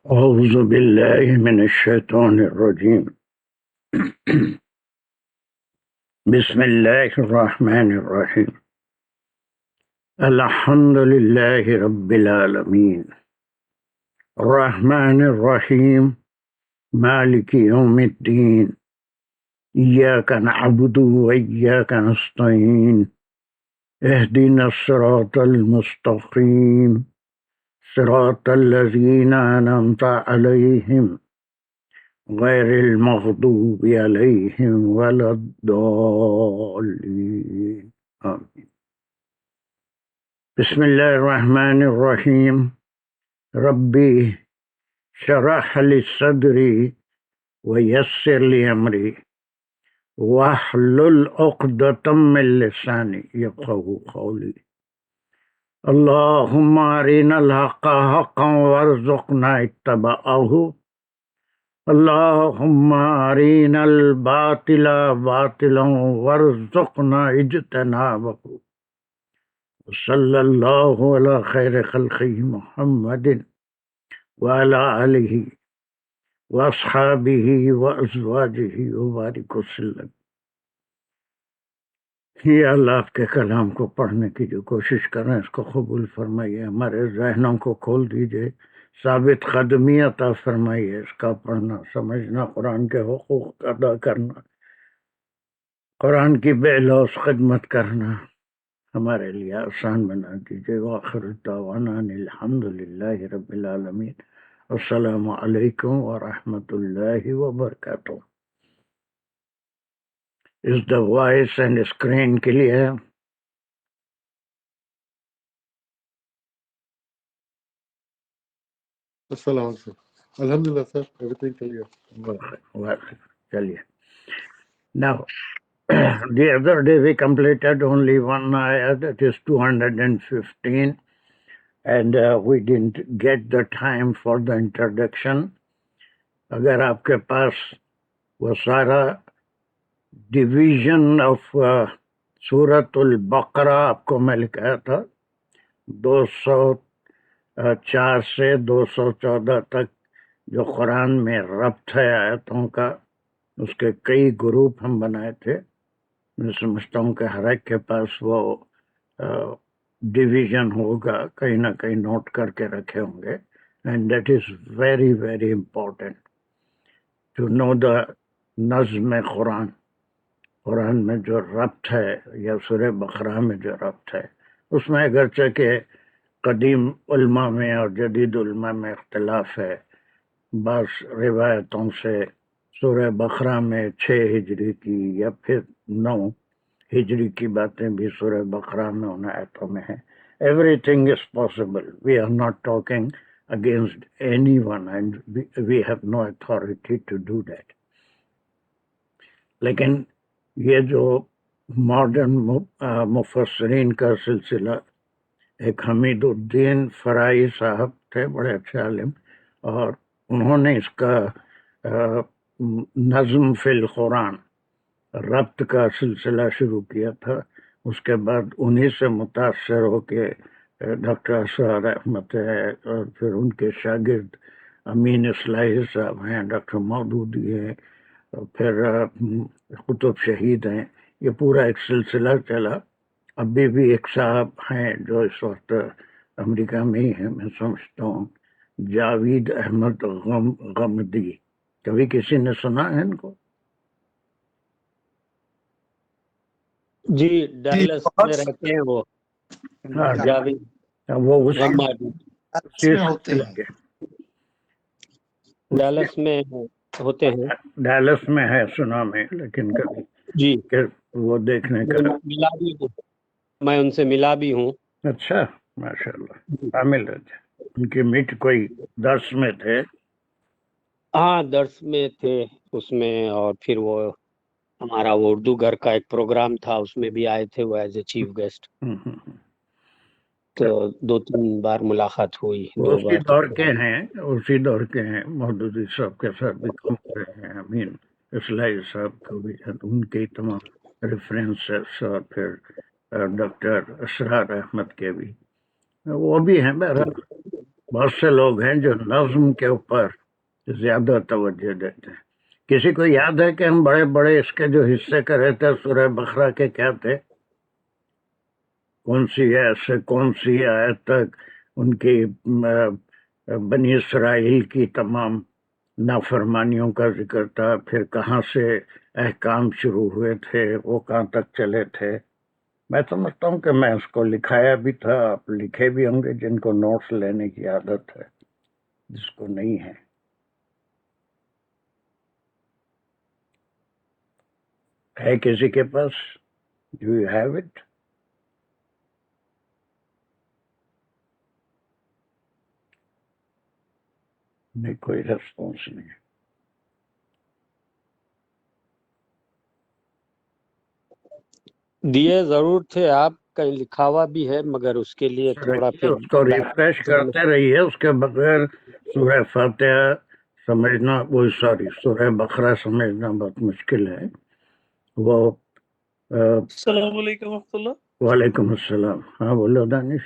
أعوذ بالله من الشيطان الرجيم. بسم الله الرحمن الرحيم. الحمد لله رب العالمين الرحمن الرحيم مالك يوم الدين إياك نعبد وإياك نستعين اهدنا الصراط المستقيم صراط الذين أنعمت عليهم غير المغضوب عليهم ولا الضالين آمين. بسم الله الرحمن الرحيم. ربي شرح لي صدري ويسر لي أمري واحلل عقدة من لساني يفقهوا قولي. اللهم أرنا الحق حقا وارزقنا اتباعه اللهم أرنا الباطل باطلا وارزقنا اجتنابه. صلى الله على خير خلقه محمد وعلى آله وأصحابه وأزواجه وبارك وسلم. یا اللہ آپ کے کلام کو پڑھنے کی جو کوشش کر رہے ہیں اس کو قبول فرمائیے، ہمارے ذہنوں کو کھول دیجئے، ثابت قدمی عطا فرمائیے، اس کا پڑھنا سمجھنا، قرآن کے حقوق ادا کرنا، قرآن کی بے لوث خدمت کرنا ہمارے لیے آسان بنا دیجیے۔ وآخر دعوانا ان الحمد للہ رب العالمین۔ السلام علیکم ورحمۃ اللہ وبرکاتہ۔ Is the voice and screen clear? السلام سر، الحمدللہ سر، everything clear. چلیے۔ Now, the other day we completed only one ayah, that is 215, and we didn't get the time for the introduction. اگر آپ کے پاس وہ سارا ڈویژن آف سورۃ البقرہ آپ کو میں لکھایا تھا 204 سے 214 تک جو قرآن میں ربط ہے آیتوں کا، اس کے کئی گروپ ہم بنائے تھے۔ میں سمجھتا ہوں کہ ہر ایک کے پاس وہ ڈویژن ہوگا، کہیں نہ کہیں نوٹ کر کے رکھے ہوں گے، and that is very very important to know the نظم قرآن۔ قرآن میں جو ربط ہے یا سورہ بقرہ میں جو ربط ہے، اس میں اگرچہ کہ قدیم علماء میں اور جدید علماء میں اختلاف ہے۔ بعض روایتوں سے سورہ بقرہ میں 6 ہجری کی یا پھر 9 ہجری کی باتیں بھی سورہ بقرہ میں ان آیتوں میں ہیں۔ Everything is possible, we are not talking against anyone and we have no authority to do that. لیکن یہ جو ماڈرن مفسرین کا سلسلہ، ایک حمید الدین فرائی صاحب تھے، بڑے اچھے عالم، اور انہوں نے اس کا نظم فی القرآن ربط کا سلسلہ شروع کیا تھا۔ اس کے بعد انہی سے متاثر ہو کے ڈاکٹر اسرار احمد ہے، اور پھر ان کے شاگرد امین اصلاحی صاحب ہیں، ڈاکٹر مودودی ہیں، اور پھر قطب شہید ہیں۔ یہ پورا ایک سلسلہ چلا۔ ابھی بھی ایک صاحب ہیں جو اس وقت امریکہ میں ہی ہیں، میں سمجھتا ہوں جاوید احمد غمدی۔ کبھی کسی نے سنا ہے ان کو؟ جی، ڈیلس میں رہتے ہیں وہ جاوید وہ اس ڈیلس میں ہوتے ہیں، ڈیلس میں ہے سنا میں، لیکن کبھی جی وہ دیکھنے کا ملا بھی ہوں، میں ان سے ملا بھی ہوں۔ اچھا، ماشاء اللہ، کامل ہے۔ ان کی میٹ کوئی درس میں تھے؟ ہاں، درس میں تھے اس میں، اور پھر وہ ہمارا وہ اردو گھر کا ایک پروگرام تھا، اس میں بھی آئے تھے وہ ایز اے چیف گیسٹ، تو 2-3 بار ملاقات ہوئی، 2 اسی بار۔ دور کے ہیں مودودی صاحب کے ساتھ بھی کام کرے ہیں، امین اصلاحی صاحب کو بھی، ان کے تمام ریفرنسز، اور پھر ڈاکٹر اسرار احمد کے بھی وہ بھی ہیں۔ بہرحال بہت سے لوگ ہیں جو نظم کے اوپر زیادہ توجہ دیتے ہیں. کسی کو یاد ہے کہ ہم بڑے بڑے اس کے جو حصے کرے تھے سورہ بقرہ کے کیا تھے؟ کون سی آیت سے کون سی آیت تک ان کی بنی اسرائیل کی تمام نافرمانیوں کا ذکر تھا، پھر کہاں سے احکام شروع ہوئے تھے، وہ کہاں تک چلے تھے. میں سمجھتا ہوں کہ میں اس کو لکھایا بھی تھا، آپ لکھے بھی ہوں گے جن کو نوٹس لینے کی عادت ہے، جس کو نہیں ہے. ہے کسی کے پاس؟ Do you have it? نہیں، کوئی ریسپانس نہیں. دیے ضرور تھے آپ، کہیں لکھا ہوا بھی ہے، مگر اس کے لیے تھوڑا رکھیے، پھر اس کو ریفریش کرتے رہیے. اس کے بغیر سورہ فاتحہ سمجھنا، وہ سوری سورہ بقرہ سمجھنا بہت مشکل ہے. وہ السلام علیکم ورحمۃ اللہ. وعلیکم السلام. ہاں بولو دانش.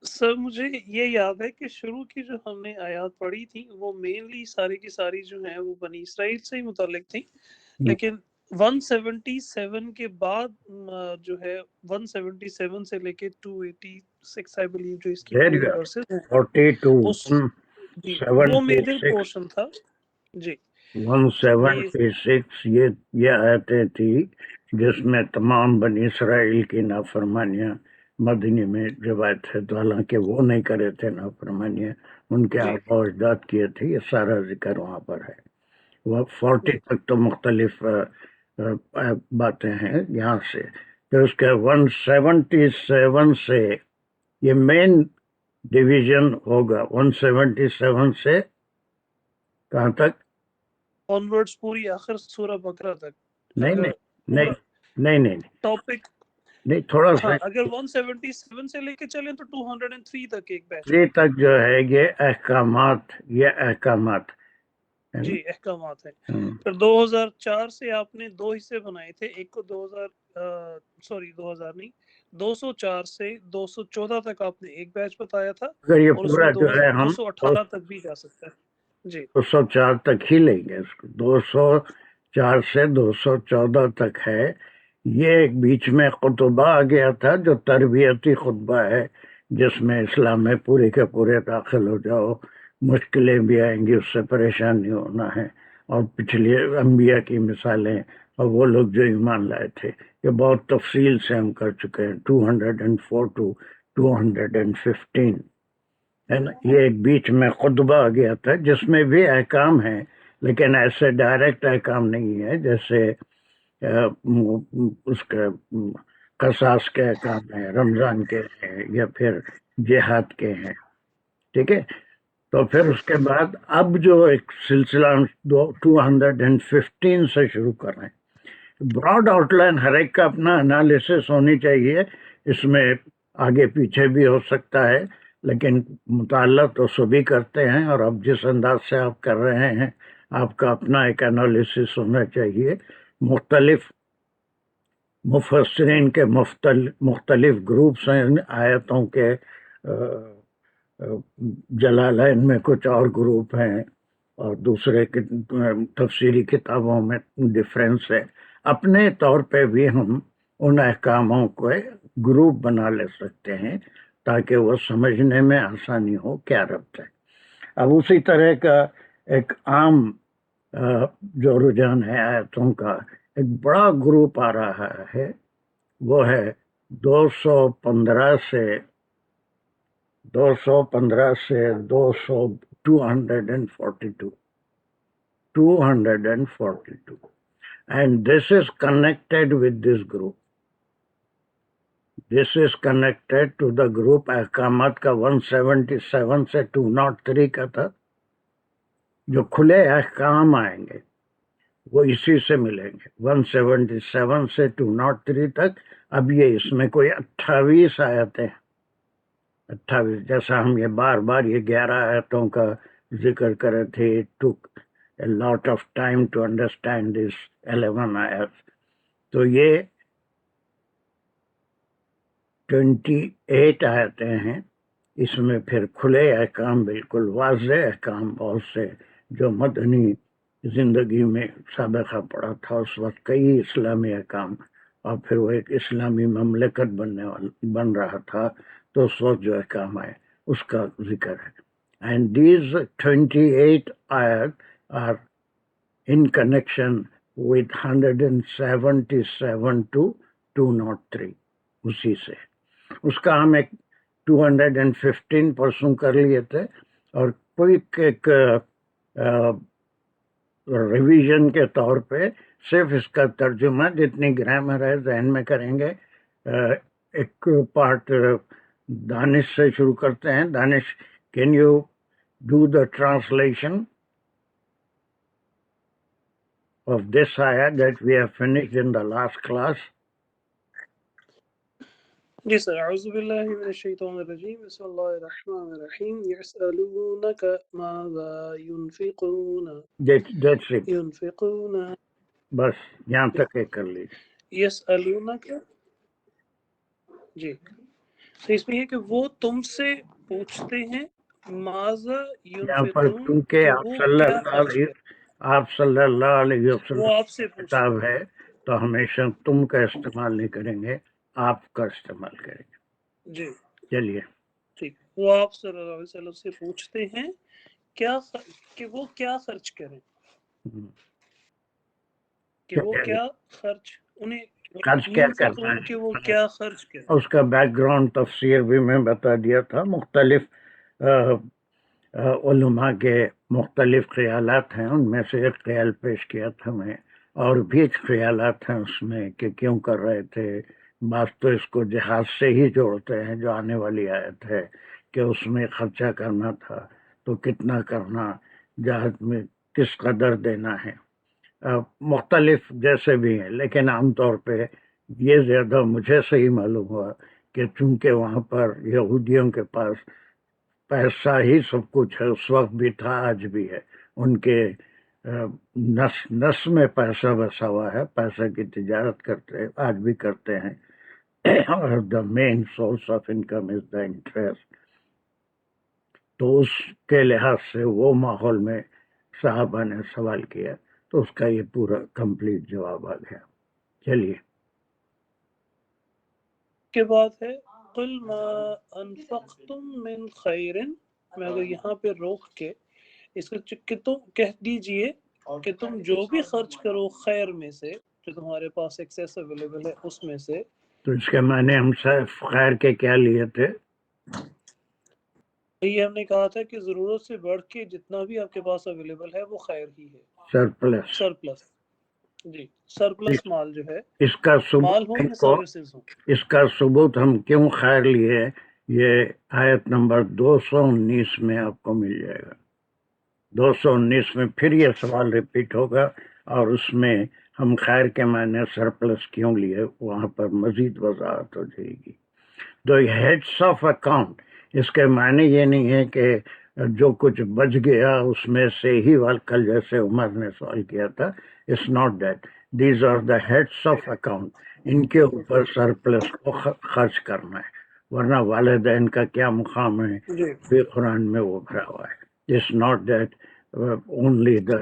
سر مجھے یہ یاد ہے کہ شروع کی جو ہم نے آیات پڑھی تھی وہ مینلی ساری کی ساری جو ہیں وہ بنی اسرائیل سے ہی متعلق تھی، لیکن 177 کے بعد جو ہے 177 سے لے کے 286 آئی بلیو جو اس کی دیر پوری یو ورسز ہیں 42 جی وہ میجر 176 پورشن تھا. جی 176 یہ آیتیں تھی جس میں تمام بنی اسرائیل کی نافرمانیاں مدنی میں روایت ہے، تو حالانکہ وہ نہیں کرے تھے نافرمانیاں، ان کے آبا و اجداد کیے تھے. یہ سارا ذکر وہاں پر ہے. وہ 40 تک تو مختلف باتیں ہیں یہاں سے. پھر اس کے 177 سے یہ مین ڈویژن ہوگا. 177 سے کہاں تک؟ آنورڈز پوری آخر سورہ بقرہ تک. نہیں نہیں نہیں نہیں نہیں ٹاپک نہیں، تھوڑا سا ہاں اگر 177 سے لے کے چلیں تو 203 تک ایک بیچ یہ تک جو ہے یہ احکامات ہے نا. جی احکامات ہیں. پھر 2004 سے آپ نے دو حصے بنائے تھے، ایک کو 2000 نہیں 204 سے 214 تک آپ نے ایک بیچ بتایا تھا، اگر یہ اور اس پورا میں جو ہے ہم 218 تک بھی جا سکتا ہے. جی 204 تک ہی لیں گے اس کو. 204 سے 214 تک ہے. یہ ایک بیچ میں خطبہ آ گیا تھا جو تربیتی خطبہ ہے، جس میں اسلام میں پورے کے پورے داخل ہو جاؤ، مشکلیں بھی آئیں گی، اس سے پریشان نہیں ہونا ہے. اور پچھلے انبیاء کی مثالیں اور وہ لوگ جو ایمان لائے تھے، یہ بہت تفصیل سے ہم کر چکے ہیں. 204 to 215 ہے نا. یہ ایک بیچ میں خطبہ آ گیا تھا جس میں بھی احکام ہیں، لیکن ایسے ڈائریکٹ احکام نہیں ہے جیسے اس کے قصاص کے احکام ہیں، رمضان کے ہیں، یا پھر جہاد کے ہیں. ٹھیک ہے. تو پھر اس کے بعد اب جو ایک سلسلہ 215 سے شروع کر رہے ہیں. براڈ آؤٹ لائن ہر ایک کا اپنا انالیسس ہونی چاہیے. اس میں آگے پیچھے بھی ہو سکتا ہے، لیکن مطالعہ تو سبھی کرتے ہیں، اور اب جس انداز سے آپ کر رہے ہیں آپ کا اپنا ایک انالیسس ہونا چاہیے. مختلف مفسرین کے مختلف گروپس ہیں آیتوں کے. جلالین میں کچھ اور گروپ ہیں، اور دوسرے تفسیری کتابوں میں ڈفرینس ہے. اپنے طور پہ بھی ہم ان احکاموں کو گروپ بنا لے سکتے ہیں تاکہ وہ سمجھنے میں آسانی ہو کیا ربط ہے. اب اسی طرح کا ایک عام جو رجحان ہے آیتوں کا، ایک بڑا گروپ آ رہا ہے، وہ ہے 215 سے 242 and this is connected with this group. This is connected to the group احکامات کا 177 سے 203 کا تھا. جو کھلے احکام آئیں گے وہ اسی سے ملیں گے 177 سے 203 تک. اب یہ اس میں کوئی 28 آیتیں، 28 جیسا ہم یہ بار بار یہ 11 آیتوں کا ذکر کرے تھے. It took a lot of time to understand this 11 آیت. تو یہ 28 آیتیں ہیں اس میں پھر کھلے احکام، بالکل واضح احکام بہت سے جو مدنی زندگی میں سابقہ پڑا تھا اس وقت، کئی اسلامی احکام، اور پھر وہ ایک اسلامی مملکت بن رہا تھا تو اس وقت جو احکام آئے اس کا ذکر ہے. And these 28 ayat are in connection with 177 to 203. اسی سے اس کا ہم ایک 215 پرسوں کر لیے تھے، اور کوئی ایک ریویژن کے طور پہ صرف اس کا ترجمہ جتنی گرامر ہے ذہن میں کریں گے. ایک پارٹ دانش سے شروع کرتے ہیں. Danish, can you do the translation of this ayah that we have finished in the last class? جی سر. اعوذ باللہ من الشیطان الرجیم. بسم اللہ الرحمن الرحیم. یسألونک ماذا ينفقون. That's it. ينفقون. بس یہاں تک ایک کر لیجیے. یسألونک. جی تو اس میں یہ کہ وہ تم سے پوچھتے ہیں ماذا یہاں پر ينفقون، کیونکہ کہ آپ وہ صلی کیا اللہ خرچ علیہ کریں. آپ صلی اللہ علیہ وہ وسلم آپ سے پوچھتے کتاب ہے تو ہمیشہ تم کا استعمال نہیں کریں گے، آپ کا استعمال کریں گے. جی چلیے. ٹھیک. وہ آپ صلی اللہ علیہ وسلم سے پوچھتے ہیں کہ وہ کیا خرچ کریں، کہ وہ کیا خرچ انہیں خرچ کیا کرنا ينفقون، کہ وہ کیا خرچ کریں. اس کا بیک گراؤنڈ تفسیر بھی میں بتا دیا تھا. مختلف علماء کے مختلف خیالات ہیں، ان میں سے ایک خیال پیش کیا تھا میں، اور بھی خیالات ہیں اس میں کہ کیوں کر رہے تھے. بعض تو اس کو جہاد سے ہی جوڑتے ہیں جو آنے والی آیت ہے کہ اس میں خرچہ کرنا تھا تو کتنا کرنا، جہاد میں کس قدر دینا ہے. مختلف جیسے بھی ہیں، لیکن عام طور پہ یہ زیادہ مجھے صحیح معلوم ہوا کہ چونکہ وہاں پر یہودیوں کے پاس پیسہ ہی سب کچھ ہے، اس وقت بھی تھا، آج بھی ہے. ان کے نس میں پیسہ بسا ہوا ہے، پیسہ کی تجارت کرتے ہیں، آج بھی کرتے ہیں. اور the main source of income is the interest. تو اس کے لحاظ سے وہ ماحول میں صحابہ نے سوال کیا تو اس کا یہ پورا کمپلیٹ جواب آ گیا. چلیے. کے بعد ہے قل ما انفقتم من خیر. میں اگر یہاں پہ روک کے اس کو کہ تم کہہ دیجئے کہ تم جو بھی خرچ کرو خیر میں سے، جو تمہارے پاس ایکسیس اویلیبل ہے اس میں سے. تو اس کے معنی ہم صرف خیر کے کیا لیے تھے؟ یہ ہم نے کہا تھا کہ ضرورت سے بڑھ کے جتنا بھی آپ کے پاس اویلیبل ہے وہ خیر ہی ہے. سرپلس. سرپلس. جی سرپلس مال جو ہے، اس کا مال ہو یا سروسز ہوں. اس کا ثبوت ہم کیوں خیر لیے یہ آیت نمبر 219 میں آپ کو مل جائے گا. 219 میں پھر یہ سوال ریپیٹ ہوگا اور اس میں ہم خیر کے معنی سرپلس کیوں لیے وہاں پر مزید وضاحت ہو جائے گی. تو ہیڈس آف اکاؤنٹ اس کے معنی یہ نہیں ہے کہ جو کچھ بچ گیا اس میں سے ہی کل جیسے عمر نے سوال کیا تھا. It's not that. These are the heads of account. ان کے اوپر سرپلس کو خرچ کرنا ہے، ورنہ والدین کا کیا مقام ہے بھی قرآن میں وہ بھرا ہوا ہے. It's not that only the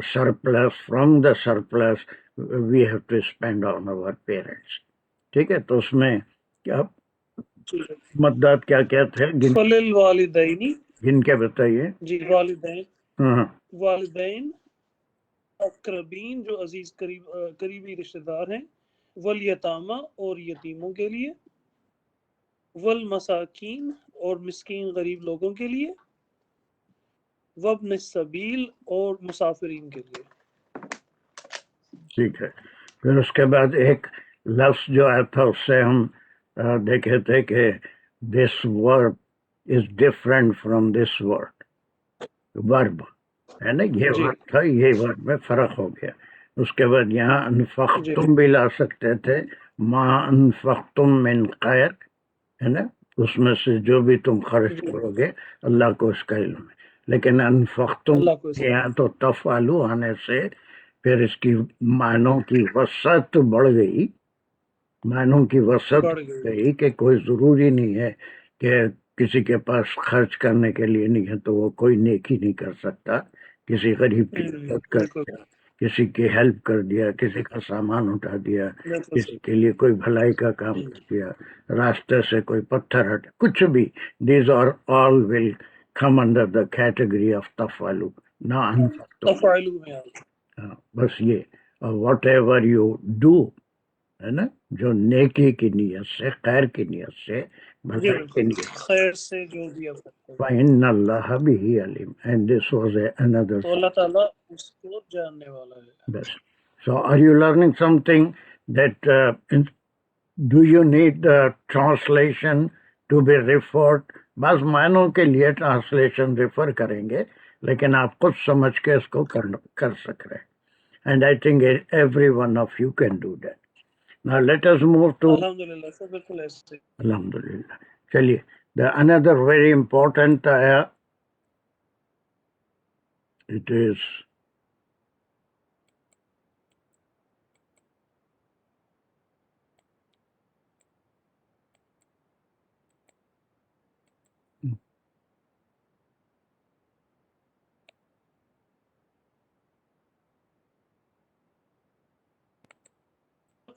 surplus. From the surplus we have to spend on our parents. ٹھیک ہے. تو اس میں کیا مدد کیا کیا تھے فللوالدین. گن کے بتائیے. جی والدین. ہاں والدین اقربین جو عزیز قریبی رشتہ دار ہیں، والیتامہ اور یتیموں کے لیے، والمساکین اور مسکین غریب لوگوں کے لیے، وابن السبیل اور مسافرین کے لیے. ٹھیک ہے. پھر اس کے بعد ایک لفظ جو آیا تھا اس سے ہم دیکھے تھے کہ دس ورب از ڈفرینٹ فرام دس ورب ہے نا. یہ ورب تھا، یہ ورب میں فرق ہو گیا. اس کے بعد یہاں انفقتم بھی لا سکتے تھے، ما انفقتم من خیر ہے نا، اس میں سے جو بھی تم خرچ کرو گے اللہ کو اس کا علم ہے. لیکن انفقتم یہاں تو تفعلوا آنے سے پھر اس کی معنوں کی وسعت بڑھ گئی. معنوں کی وسعت بڑھ گئی کہ کوئی ضروری نہیں ہے کہ کسی کے پاس خرچ کرنے کے لیے نہیں ہے تو وہ کوئی نیکی نہیں کر سکتا. کسی غریب کی مدد کر بالکل دیا, کسی کی ہیلپ کر دیا, کسی کا سامان اٹھا دیا, بالکل کسی کے لیے کوئی بھلائی کا کام کر دیا, راستے سے کوئی پتھر ہٹ, کچھ بھی. These are all will come under the category of تفالو, نہ انفقتم. تفاعلو میں ہاں, بس یہ واٹ ایور یو ڈو, ہے نا, جو نیکی کی نیت سے, خیر کی نیت سے, جی بھلائی کی بالکل نیت سے. خیر سے جو بھی آپ کرتے ہیں فَإِنَّ اللَّهَ بِهِ عَلِيمٌ. And this was another. تو اللہ تعالیٰ اس کو جاننے والا ہے. Yes. So are you learning something that do you need the translation to be referred? بس معنوں کے لیے ٹرانسلیشن ریفر کریں گے, لیکن آپ خود سمجھ کے اس کو کر سک رہے. And I think every one of you can do that. Now let us move to الحمدللہ سر بالکل ایسے. Alhamdulillah. چلیے, the another very important it is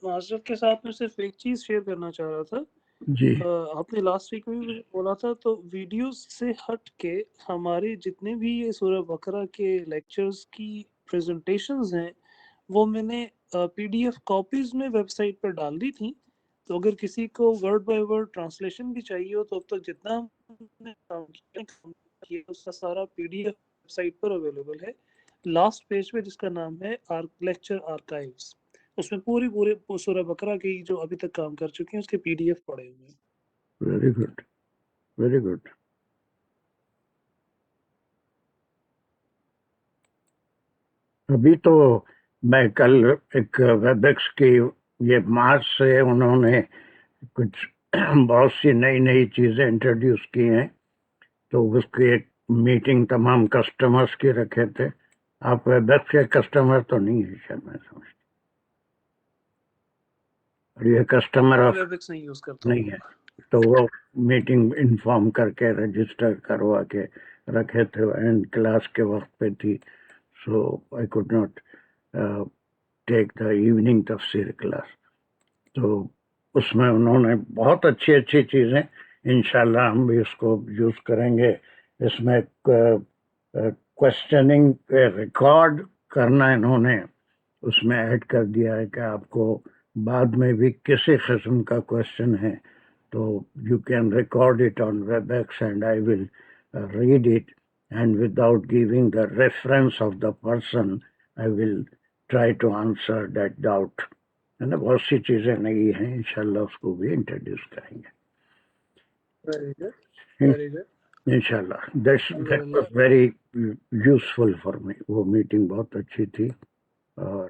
معذرت کے ساتھ میں صرف ایک چیز شیئر کرنا چاہ رہا تھا. جی آپ نے لاسٹ ویک میں بھی بولا تھا, تو ویڈیوز سے ہٹ کے ہمارے جتنے بھی یہ سورہ بقرہ کے لیکچرز کی پریزنٹیشنز ہیں وہ میں نے پی ڈی ایف کاپیز میں ویب سائٹ پر ڈال دی تھیں. تو اگر کسی کو ورڈ بائی ورڈ ٹرانسلیشن بھی چاہیے ہو تو اب تک جتنا ہم نے کام کیا اس کا سارا P D F website پر اویلیبل ہے. لاسٹ پیج پہ جس کا نام ہے لیکچر آرکائیوز, اس میں پورے سورہ بقرہ کی جو ابھی تک کام کر چکے ہیں اس کے پی ڈی ایف پڑے ہوئے ہیں. Very good, very good. ابھی تو میں کل ایک ویب ایکس کی یہ مارچ سے انہوں نے کچھ بہت سی نئی چیزیں انٹروڈیوس کی ہیں, تو اس کی ایک میٹنگ تمام کسٹمرز کی رکھے تھے. آپ ویب ایکس کے کسٹمر تو نہیں ہے شاید, میں سمجھتا, اور یہ کسٹمر آف ویب ایکس نہیں یوز کرتا نہیں ہے, تو وہ میٹنگ انفارم کر کے رجسٹر کروا کے رکھے تھے, اینڈ کلاس کے وقت پہ تھی. So I could not take the evening tafsir class. تو اس میں انہوں نے بہت اچھی چیزیں, انشاءاللہ ہم بھی اس کو یوز کریں گے. اس میں کوشچننگ ریکارڈ کرنا انہوں نے اس میں ایڈ کر دیا ہے کہ آپ کو بعد میں بھی کسی قسم کا کوشچن ہے تو you can record it on Webex and I will read it, and without giving the reference of the person I will try to answer that doubt. ہے نا, بہت سی چیزیں نئی ہیں, انشاءاللہ اس کو بھی انٹروڈیوس کریں گے ویری گڈ ویری گڈ. انشاءاللہ. That was very useful for me. وہ میٹنگ بہت اچھی تھی, اور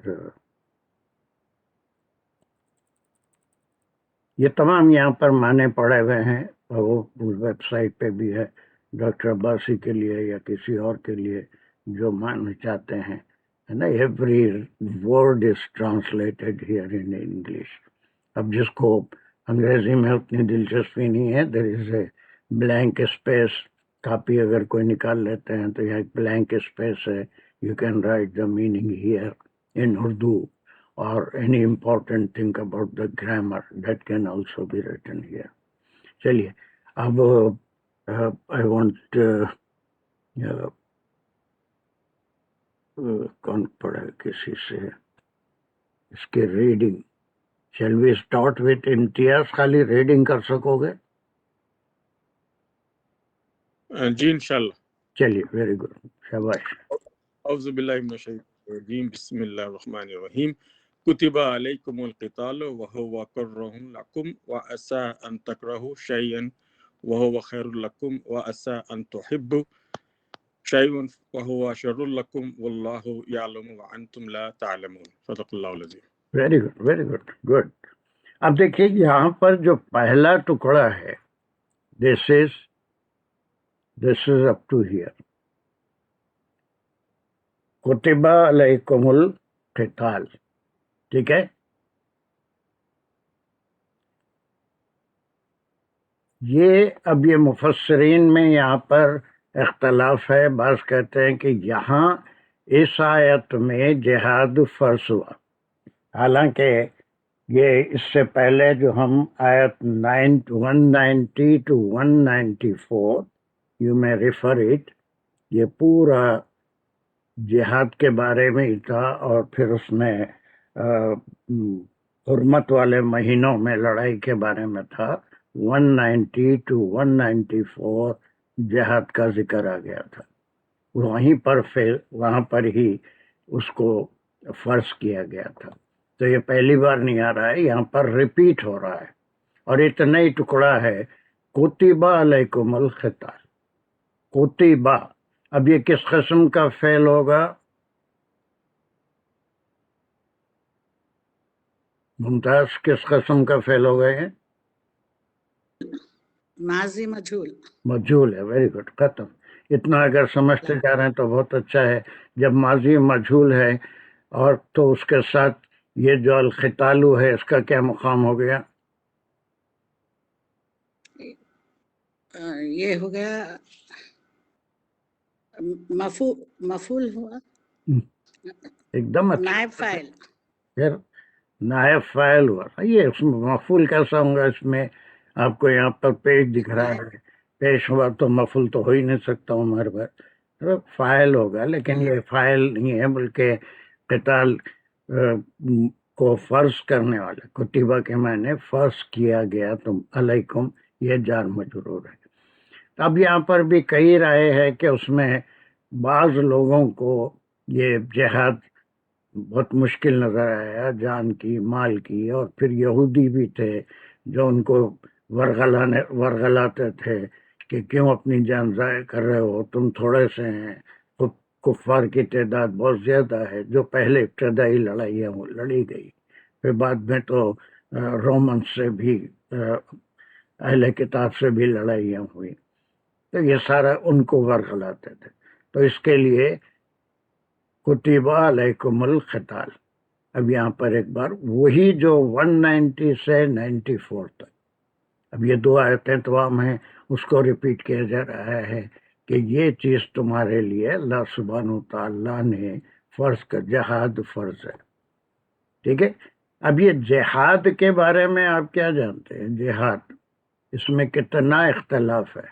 یہ تمام یہاں پر معنی پڑے ہوئے ہیں, اور وہ ویب سائٹ پہ بھی ہے, ڈاکٹر عباسی کے لیے یا کسی اور کے لیے جو معنی چاہتے ہیں, ہے نا. Every word is translated here in English. اب جس کو انگریزی میں اتنی دلچسپی نہیں ہے, دیر از اے بلینک اسپیس. کاپی اگر کوئی نکال لیتے ہیں تو یہاں ایک بلینک اسپیس ہے, you can write the meaning here in Urdu, or any important thing about the grammar that can also be written here. چلیے, اب I want کون پڑھے کسی سے اس کے reading. Shall we start with امتیاز, خالی ریڈنگ کر سکو گے؟ جی انشاءاللہ. چلیے, ویری گڈ, شاباش. اعوذ باللہ من الشیطان الرجیم, بسم اللہ الرحمن الرحیم. کتب علیکم القتال وهو کرہ لکم وعسى ان تکرہوا شیئا وهو خیر لکم وعسى ان تحبوا شیئا وهو شر لکم واللہ یعلم وانتم لا تعلمون. صدق اللہ العظیم. Very good, very good, good. اب دیکھیے یہاں پر جو پہلا ٹکڑا ہے, دس از اپ ٹو ہیئر. کتب علیکم القتال, ٹھیک ہے. یہ اب یہ مفسرین میں یہاں پر اختلاف ہے. بعض کہتے ہیں کہ یہاں اس آیت میں جہاد فرض ہوا، حالانکہ یہ اس سے پہلے جو ہم آیت 190 to 194 یو میں ریفر اٹ، یہ پورا جہاد کے بارے میں ہی تھا، اور پھر اس میں حرمت والے مہینوں میں لڑائی کے بارے میں تھا. 190 to 194 جہاد کا ذکر آ گیا تھا. وہاں پر ہی اس کو فرض کیا گیا تھا. تو یہ پہلی بار نہیں آ رہا ہے، یہاں پر ریپیٹ ہو رہا ہے، اور اتنا ہی ٹکڑا ہے. کتبہ علیکم القتال، کتبہ. اب یہ کس قسم کا فعل ہوگا؟ ممتاز، کس قسم کا فعل ہوگا یہ؟ ماضی مجھول. مجھول ہے. ویری گڈ، ختم. اتنا اگر سمجھتے جا رہے ہیں تو بہت اچھا ہے. جب ماضی مجھول ہے اور تو اس کے ساتھ یہ جو القتالو ہے، اس کا کیا مقام ہو گیا؟ یہ ہو گیا مفعول ہوا، ایک دم اچھا. نائب فاعل. پھر نائب فاعل ہوا. یہ اس میں مفعول کیسا ہوگا؟ اس میں آپ کو یہاں پر پیش دکھ رہا ہے، پیش ہوا تو مفعول تو ہو ہی نہیں سکتا عمر بھر. فاعل ہوگا، لیکن یہ فاعل نہیں ہے، بلکہ قتال کو فرض کرنے والا. کتبہ کے معنی فرض کیا گیا تم علیکم، یہ جار مجرور ہے. اب یہاں پر بھی کئی رائے ہے کہ اس میں بعض لوگوں کو یہ جہاد بہت مشکل نظر آیا، جان کی، مال کی. اور پھر یہودی بھی تھے جو ان کو ورغلاتے تھے کہ کیوں اپنی جان ضائع کر رہے ہو، تم تھوڑے سے ہیں، کفار کی تعداد بہت زیادہ ہے. جو پہلے ابتدائی لڑائی ہے وہ لڑی گئی، پھر بعد میں تو رومن سے بھی، اہل کتاب سے بھی لڑائیاں ہوئی. تو یہ سارا ان کو ورغلاتے تھے. تو اس کے لیے کتبہ علیکم القتال. اب یہاں پر ایک بار وہی جو 190 سے 94 تک، اب یہ دو آیتیں تمام ہیں، اس کو ریپیٹ کیا جا رہا ہے کہ یہ چیز تمہارے لیے اللہ سبحانہ وتعالیٰ نے فرض کر، جہاد فرض ہے. ٹھیک ہے. اب یہ جہاد کے بارے میں آپ کیا جانتے ہیں؟ جہاد، اس میں کتنا اختلاف ہے.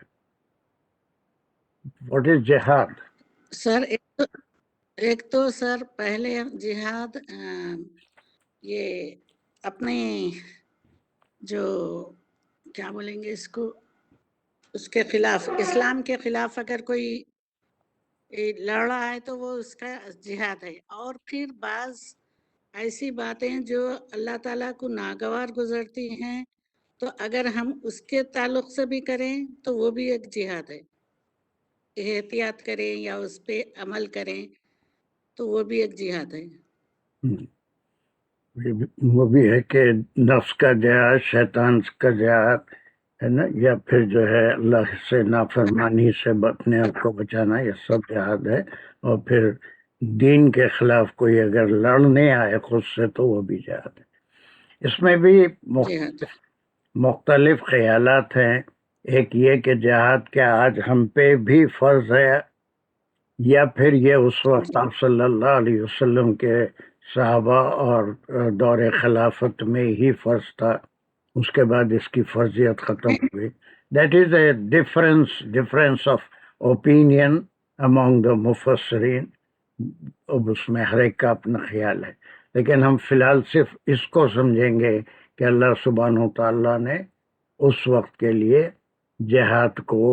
واٹ از جہاد؟ سر ایک تو سر پہلے جہاد یہ اپنے جو کیا بولیں گے اس کو، اس کے خلاف، اسلام کے خلاف اگر کوئی لڑ رہا ہے تو وہ اس کا جہاد ہے. اور پھر بعض ایسی باتیں جو اللہ تعالیٰ کو ناگوار گزرتی ہیں، تو اگر ہم اس کے تعلق سے بھی کریں تو وہ بھی ایک جہاد ہے. احتیاط کریں یا اس پہ عمل کریں تو وہ بھی ایک جہاد ہے. وہ بھی ہے کہ نفس کا جہاد، شیطان کا جہاد ہے نا، یا پھر جو ہے اللہ سے نافرمانی سے اپنے آپ کو بچانا، یہ سب جہاد ہے. اور پھر دین کے خلاف کوئی اگر لڑنے آئے خود سے تو وہ بھی جہاد ہے. اس میں بھی مختلف خیالات ہیں. ایک یہ کہ جہاد کیا آج ہم پہ بھی فرض ہے، یا پھر یہ اس وقت آپ صلی اللہ علیہ وسلم کے صحابہ اور دور خلافت میں ہی فرض تھا، اس کے بعد اس کی فرضیت ختم ہوئی. That is a difference of opinion among the مفسرین. اب اس میں ہر ایک کا اپنا خیال ہے، لیکن ہم فی الحال صرف اس کو سمجھیں گے کہ اللہ سبحانہ تعالیٰ نے اس وقت کے لیے جہاد کو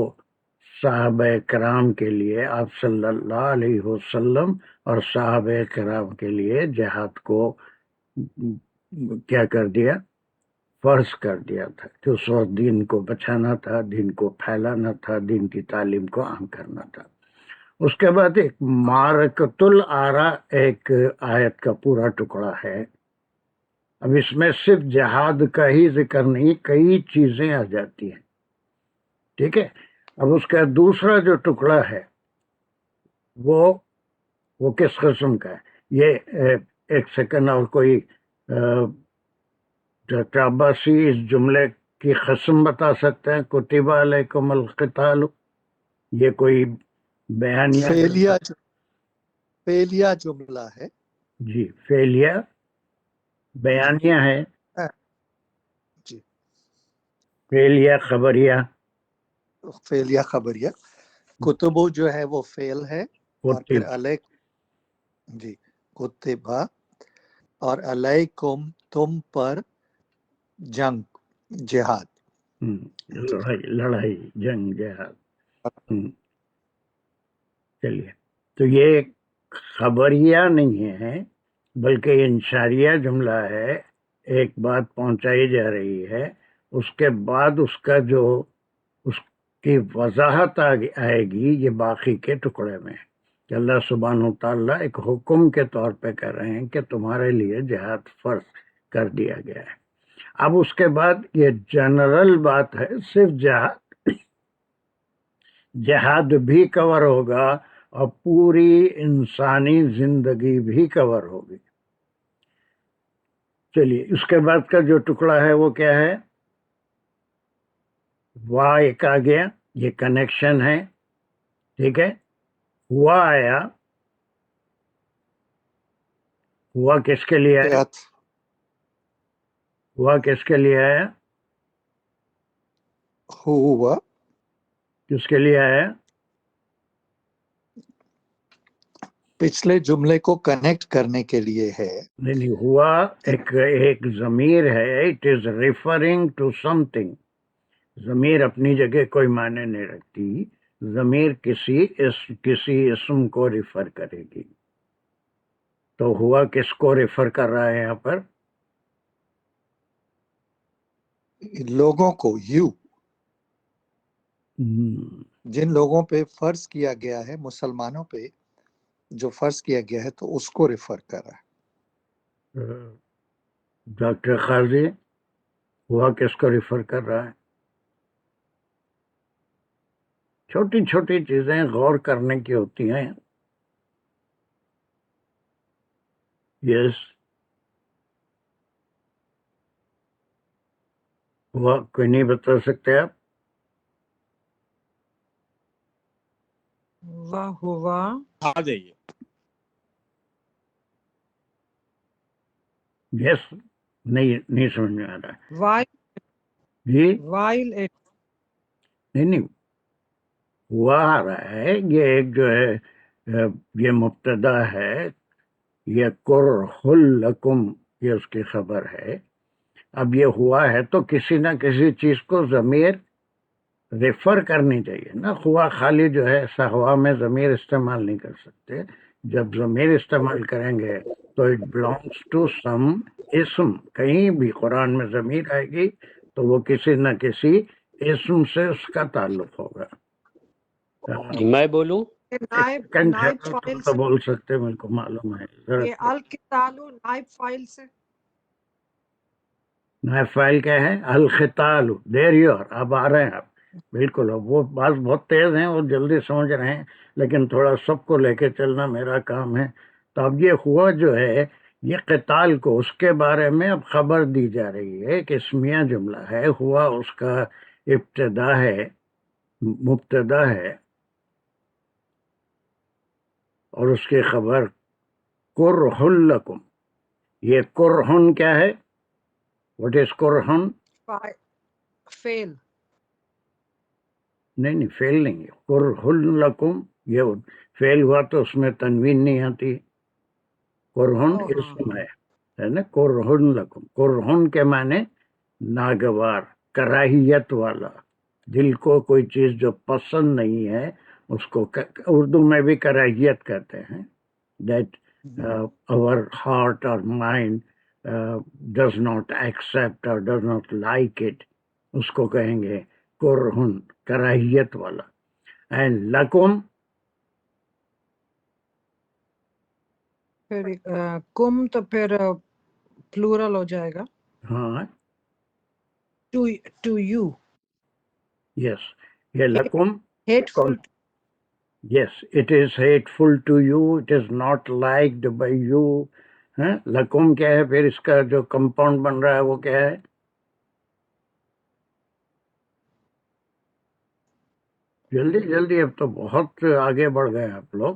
صحابہ کرام کے لیے، آپ صلی اللہ علیہ وسلم اور صحابہ کرام کے لیے جہاد کو کیا کر دیا؟ فرض کر دیا تھا کہ اس وقت دین کو بچانا تھا، دین کو پھیلانا تھا، دین کی تعلیم کو عام کرنا تھا. اس کے بعد ایک معرکۃ الآرا ایک آیت کا پورا ٹکڑا ہے. اب اس میں صرف جہاد کا ہی ذکر نہیں، کئی چیزیں آ جاتی ہیں. ٹھیک ہے. اب اس کا دوسرا جو ٹکڑا ہے وہ کس قسم کا ہے؟ یہ ایک سیکنڈ، اور کوئی ڈاکٹر عباسی اس جملے کی قسم بتا سکتے ہیں؟ کتب علیکم القتال، یہ کوئی بیانیہ فعلیہ جملہ ہے. جی فعلیہ بیانیہ ہے، جی فعلیہ خبریہ. فعلیہ خبریہ. کتبو جو ہے وہ فعل ہے، اور پھر کتب علیکم، جی کتبہ، اور علیکم تم پر جنگ جہاد. لڑائی جنگ جہاد. چلیے، تو یہ خبریہ نہیں ہے بلکہ انشاریہ جملہ ہے. ایک بات پہنچائی جا رہی ہے، اس کے بعد اس کا جو اس کی وضاحت آئے گی یہ باقی کے ٹکڑے میں، کہ اللہ سبحانہ وتعالیٰ ایک حکم کے طور پہ کر رہے ہیں کہ تمہارے لیے جہاد فرض کر دیا گیا ہے. اب اس کے بعد یہ جنرل بات ہے، صرف جہاد بھی کور ہوگا اور پوری انسانی زندگی بھی کور ہوگی. چلیے، اس کے بعد کا جو ٹکڑا ہے وہ کیا ہے؟ وا ایک آ گیا، یہ کنیکشن ہے، ٹھیک ہے. ہوا آیا، ہوا کس کے لیے آیا؟ ہوا کس کے لیے آیا؟ ہوا کس کے لیے آیا؟ پچھلے جملے کو کنیکٹ کرنے کے لیے ہے. نہیں، ہوا ایک ضمیر ہے، it is referring to something. ضمیر اپنی جگہ کوئی معنی نہیں رکھتی، ضمیر کسی اسم کو ریفر کرے گی. تو ہوا کس کو ریفر کر رہا ہے یہاں پر؟ لوگوں کو، یو، جن لوگوں پہ فرض کیا گیا ہے، مسلمانوں پہ جو فرض کیا گیا ہے، تو اس کو ریفر کر رہا ہے. ڈاکٹر قاضی، ہوا کس کو ریفر کر رہا ہے؟ چھوٹی چھوٹی چیزیں غور کرنے کی ہوتی ہیں. یس، ہوا کوئی نہیں بتا سکتے آپ؟ ہوا آ جائیے. یس، نہیں سمجھ میں آ رہا ہے while جی. while it نہیں ہوا آ رہا ہے، یہ ایک جو ہے یہ مبتدا ہے، یہ کرہ لکم، یہ اس کی خبر ہے. اب یہ ہوا ہے تو کسی نہ کسی چیز کو ضمیر ریفر کرنی چاہیے نا. ہوا خالی جو ہے ایسا ہوا میں ضمیر استعمال نہیں کر سکتے. جب ضمیر استعمال کریں گے تو اٹ بلانگس ٹو سم اسم. کہیں بھی قرآن میں ضمیر آئے گی تو وہ کسی نہ کسی اسم سے اس کا تعلق ہوگا. میں بولوں؟ نائب فائل تو سے، بول سکتے، میرے کو معلوم ہے. یہ القتالو نائب فائل سے. نائب فائل کیا ہے؟ القتال. دیر یو آر، اب آ رہے ہیں آپ بالکل. اب وہ بات بہت تیز ہیں، وہ جلدی سمجھ رہے ہیں، لیکن تھوڑا سب کو لے کے چلنا میرا کام ہے. تو اب یہ ہوا جو ہے یہ قتال کو، اس کے بارے میں اب خبر دی جا رہی ہے کہ اسمیہ جملہ ہے. ہوا اس کا ابتدا ہے، مبتدا ہے، اور اس کی خبر کرہ لکم. یہ کرہن کیا ہے؟ واٹ از کرہن؟ فیل. نہیں فیل نہیں ہے. کرہ لکم یہ فیل ہوا تو اس میں تنوین نہیں آتی. کرہن اسم ہے نا. کرہ لکم، کرہن کے معنی ناگوار، کراہیت والا. دل کو کوئی چیز جو پسند نہیں ہے اس کو اردو میں بھی کراہیت کہتے ہیں. That our heart or mind does not accept or does not like it، اس کو کہیں گے کرہن، کراہیت والا. اینڈ لکم، پھر کم تو پھر پلورل ہو جائے گا. ہاں ٹو یو. یس، یہ لکم. ہیٹفل. Yes, it is hateful to you, it is not liked by you. لکم کیا ہے؟ پھر اس کا جو کمپاؤنڈ بن رہا ہے وہ کیا ہے؟ جلدی جلدی، اب تو بہت آگے بڑھ گئے آپ لوگ.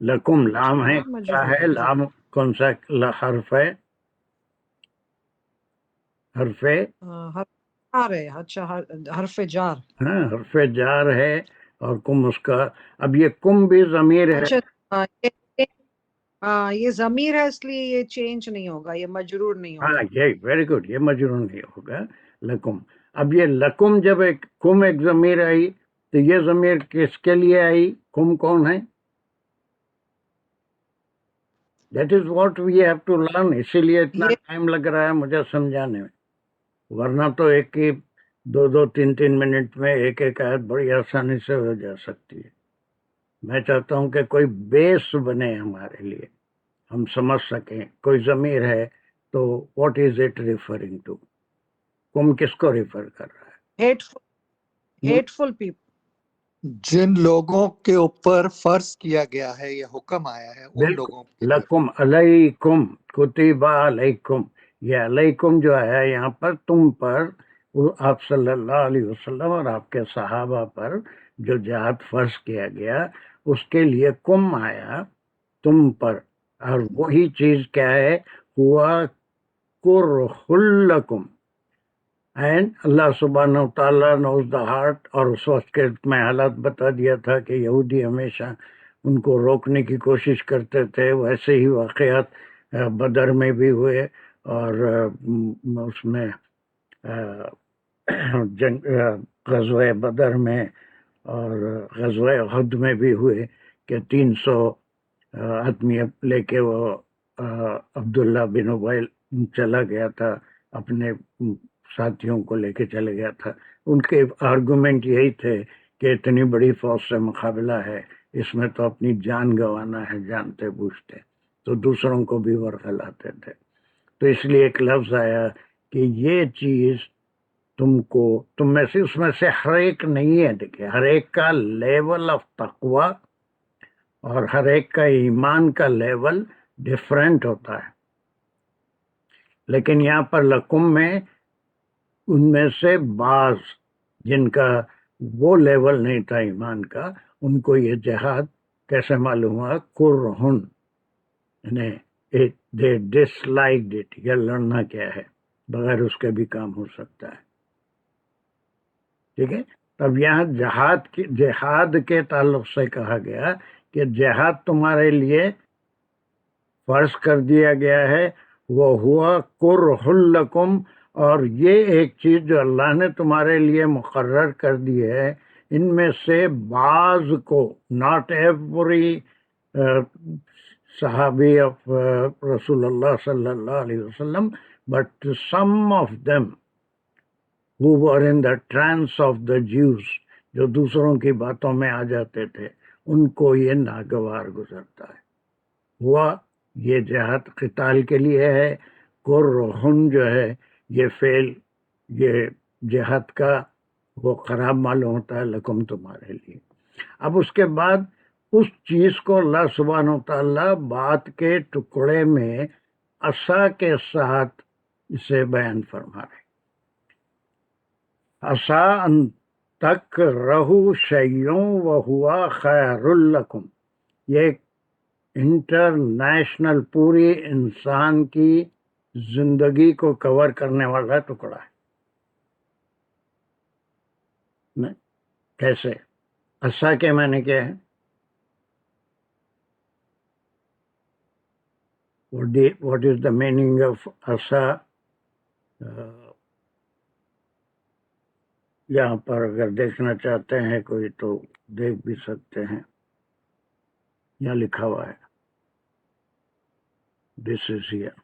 لکم لام ہے، کیا ہے لام؟ کون سا حرف ہے؟ حرف جار ہے. اچھا حرف جار. ہاں، حرف جار ہے. اور کم اس کا، اب یہ کم بھی ضمیر ہے. اچھا یہ ضمیر ہے، اس لیے یہ چینج نہیں ہوگا، یہ مجرور نہیں ہوگا. ہاں، یہ ویری گڈ، یہ مجرور نہیں ہوگا. لکم، اب یہ لکم جب ایک کم ایک ضمیر آئی تو یہ ضمیر کس کے لیے آئی؟ کم کون ہے؟ That is what we have to learn. اسی لیے اتنا ٹائم لگ رہا ہے مجھے سمجھانے میں، ورنہ تو ایک ہی 2-3 منٹ میں ایک ایک آیت بڑی آسانی سے ہو جا سکتی ہے. میں چاہتا ہوں کہ کوئی بیس بنے ہمارے لیے، ہم سمجھ سکیں. کوئی ضمیر ہے تو what is it referring to? کم کس کو ریفر کر رہا ہے؟ ہیٹفل پیپل، جن لوگوں کے اوپر فرض کیا گیا ہے، یہ حکم آیا ہے، ان لوگوں کی طرف. لکم علیکم کتب علیکم، یہ علیکم جو ہے یہاں پر تم پر، وہ آپ صلی اللہ علیہ وسلم اور آپ کے صحابہ پر جو جہاد فرض کیا گیا، اس کے لیے کم آیا تم پر. اور وہی چیز کیا ہے؟ ہوا کرہ لکم. اینڈ اللہ سبحانہ تعالیٰ نوز دا ہارٹ. اور اس وقت کے میں حالات بتا دیا تھا کہ یہودی ہمیشہ ان کو روکنے کی کوشش کرتے تھے. ویسے ہی واقعات بدر میں بھی ہوئے، اور اس میں جنگ غزوہ بدر میں اور غزوہ احد میں بھی ہوئے کہ 300 آدمی لے کے وہ عبداللہ بن ابی چلا گیا تھا، اپنے ساتھیوں کو لے کے چلے گیا تھا. ان کے آرگومنٹ یہی تھے کہ اتنی بڑی فوج سے مقابلہ ہے، اس میں تو اپنی جان گنوانا ہے جانتے بوجھتے، تو دوسروں کو بھی ورغلاتے تھے. تو اس لیے ایک لفظ آیا کہ یہ چیز تم میں سے، اس میں سے ہر ایک نہیں ہے. دیکھیں، ہر ایک کا لیول آف تقوی اور ہر ایک کا ایمان کا لیول ڈفرینٹ ہوتا ہے. لیکن یہاں پر لکم میں ان میں سے بعض جن کا وہ لیول نہیں تھا ایمان کا، ان کو یہ جہاد کیسے معلوم ہوا؟ کرہن، یعنی they disliked it. یہ لڑنا کیا ہے، بغیر اس کے بھی کام ہو سکتا ہے. ٹھیک ہے. اب یہاں جہاد کے تعلق سے کہا گیا کہ جہاد تمہارے لیے فرض کر دیا گیا ہے. وہ ہوا کرہ لکم، اور یہ ایک چیز جو اللہ نے تمہارے لیے مقرر کر دی ہے، ان میں سے بعض کو، ناٹ ایوری صحابی آف رسول اللہ صلی اللہ علیہ وسلم، but some of them who were in the trance of the Jews، جو دوسروں کی باتوں میں آ جاتے تھے، ان کو یہ ناگوار گزرتا ہے. ہوا یہ جہاد قتال کے لیے ہے. کرہن جو ہے یہ فعل، یہ جہاد کا وہ خراب معلوم ہوتا ہے لکم تمہارے لیے. اب اس کے بعد اس چیز کو اللہ سبحانہ وتعالیٰ بات کے ٹکڑے میں عصا کے ساتھ اسے بیان فرما رہے. عصا ان تکرہوا شیئا وہو خیر لکم، یہ انٹرنیشنل پوری انسان کی زندگی کو کور کرنے والا ٹکڑا ہے. کیسے؟ عصا کے معنی کیا ہے؟ What is the meaning of عصا؟ یہاں پر اگر دیکھنا چاہتے ہیں کوئی تو دیکھ بھی سکتے ہیں، یہاں لکھا ہوا ہے. This is here.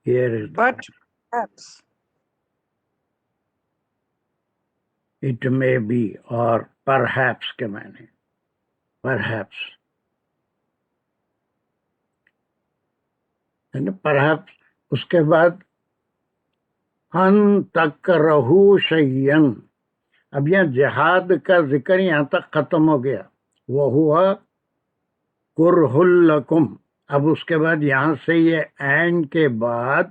Here is the But perhaps it may be اور perhaps کے معنی perhaps perhaps. اس کے بعد ان تکرہوا شیئا، اب یہاں جہاد کا ذکر یہاں تک ختم ہو گیا. وہ ہوا کرہ لکم. اب اس کے بعد یہاں سے یہ اینڈ کے بعد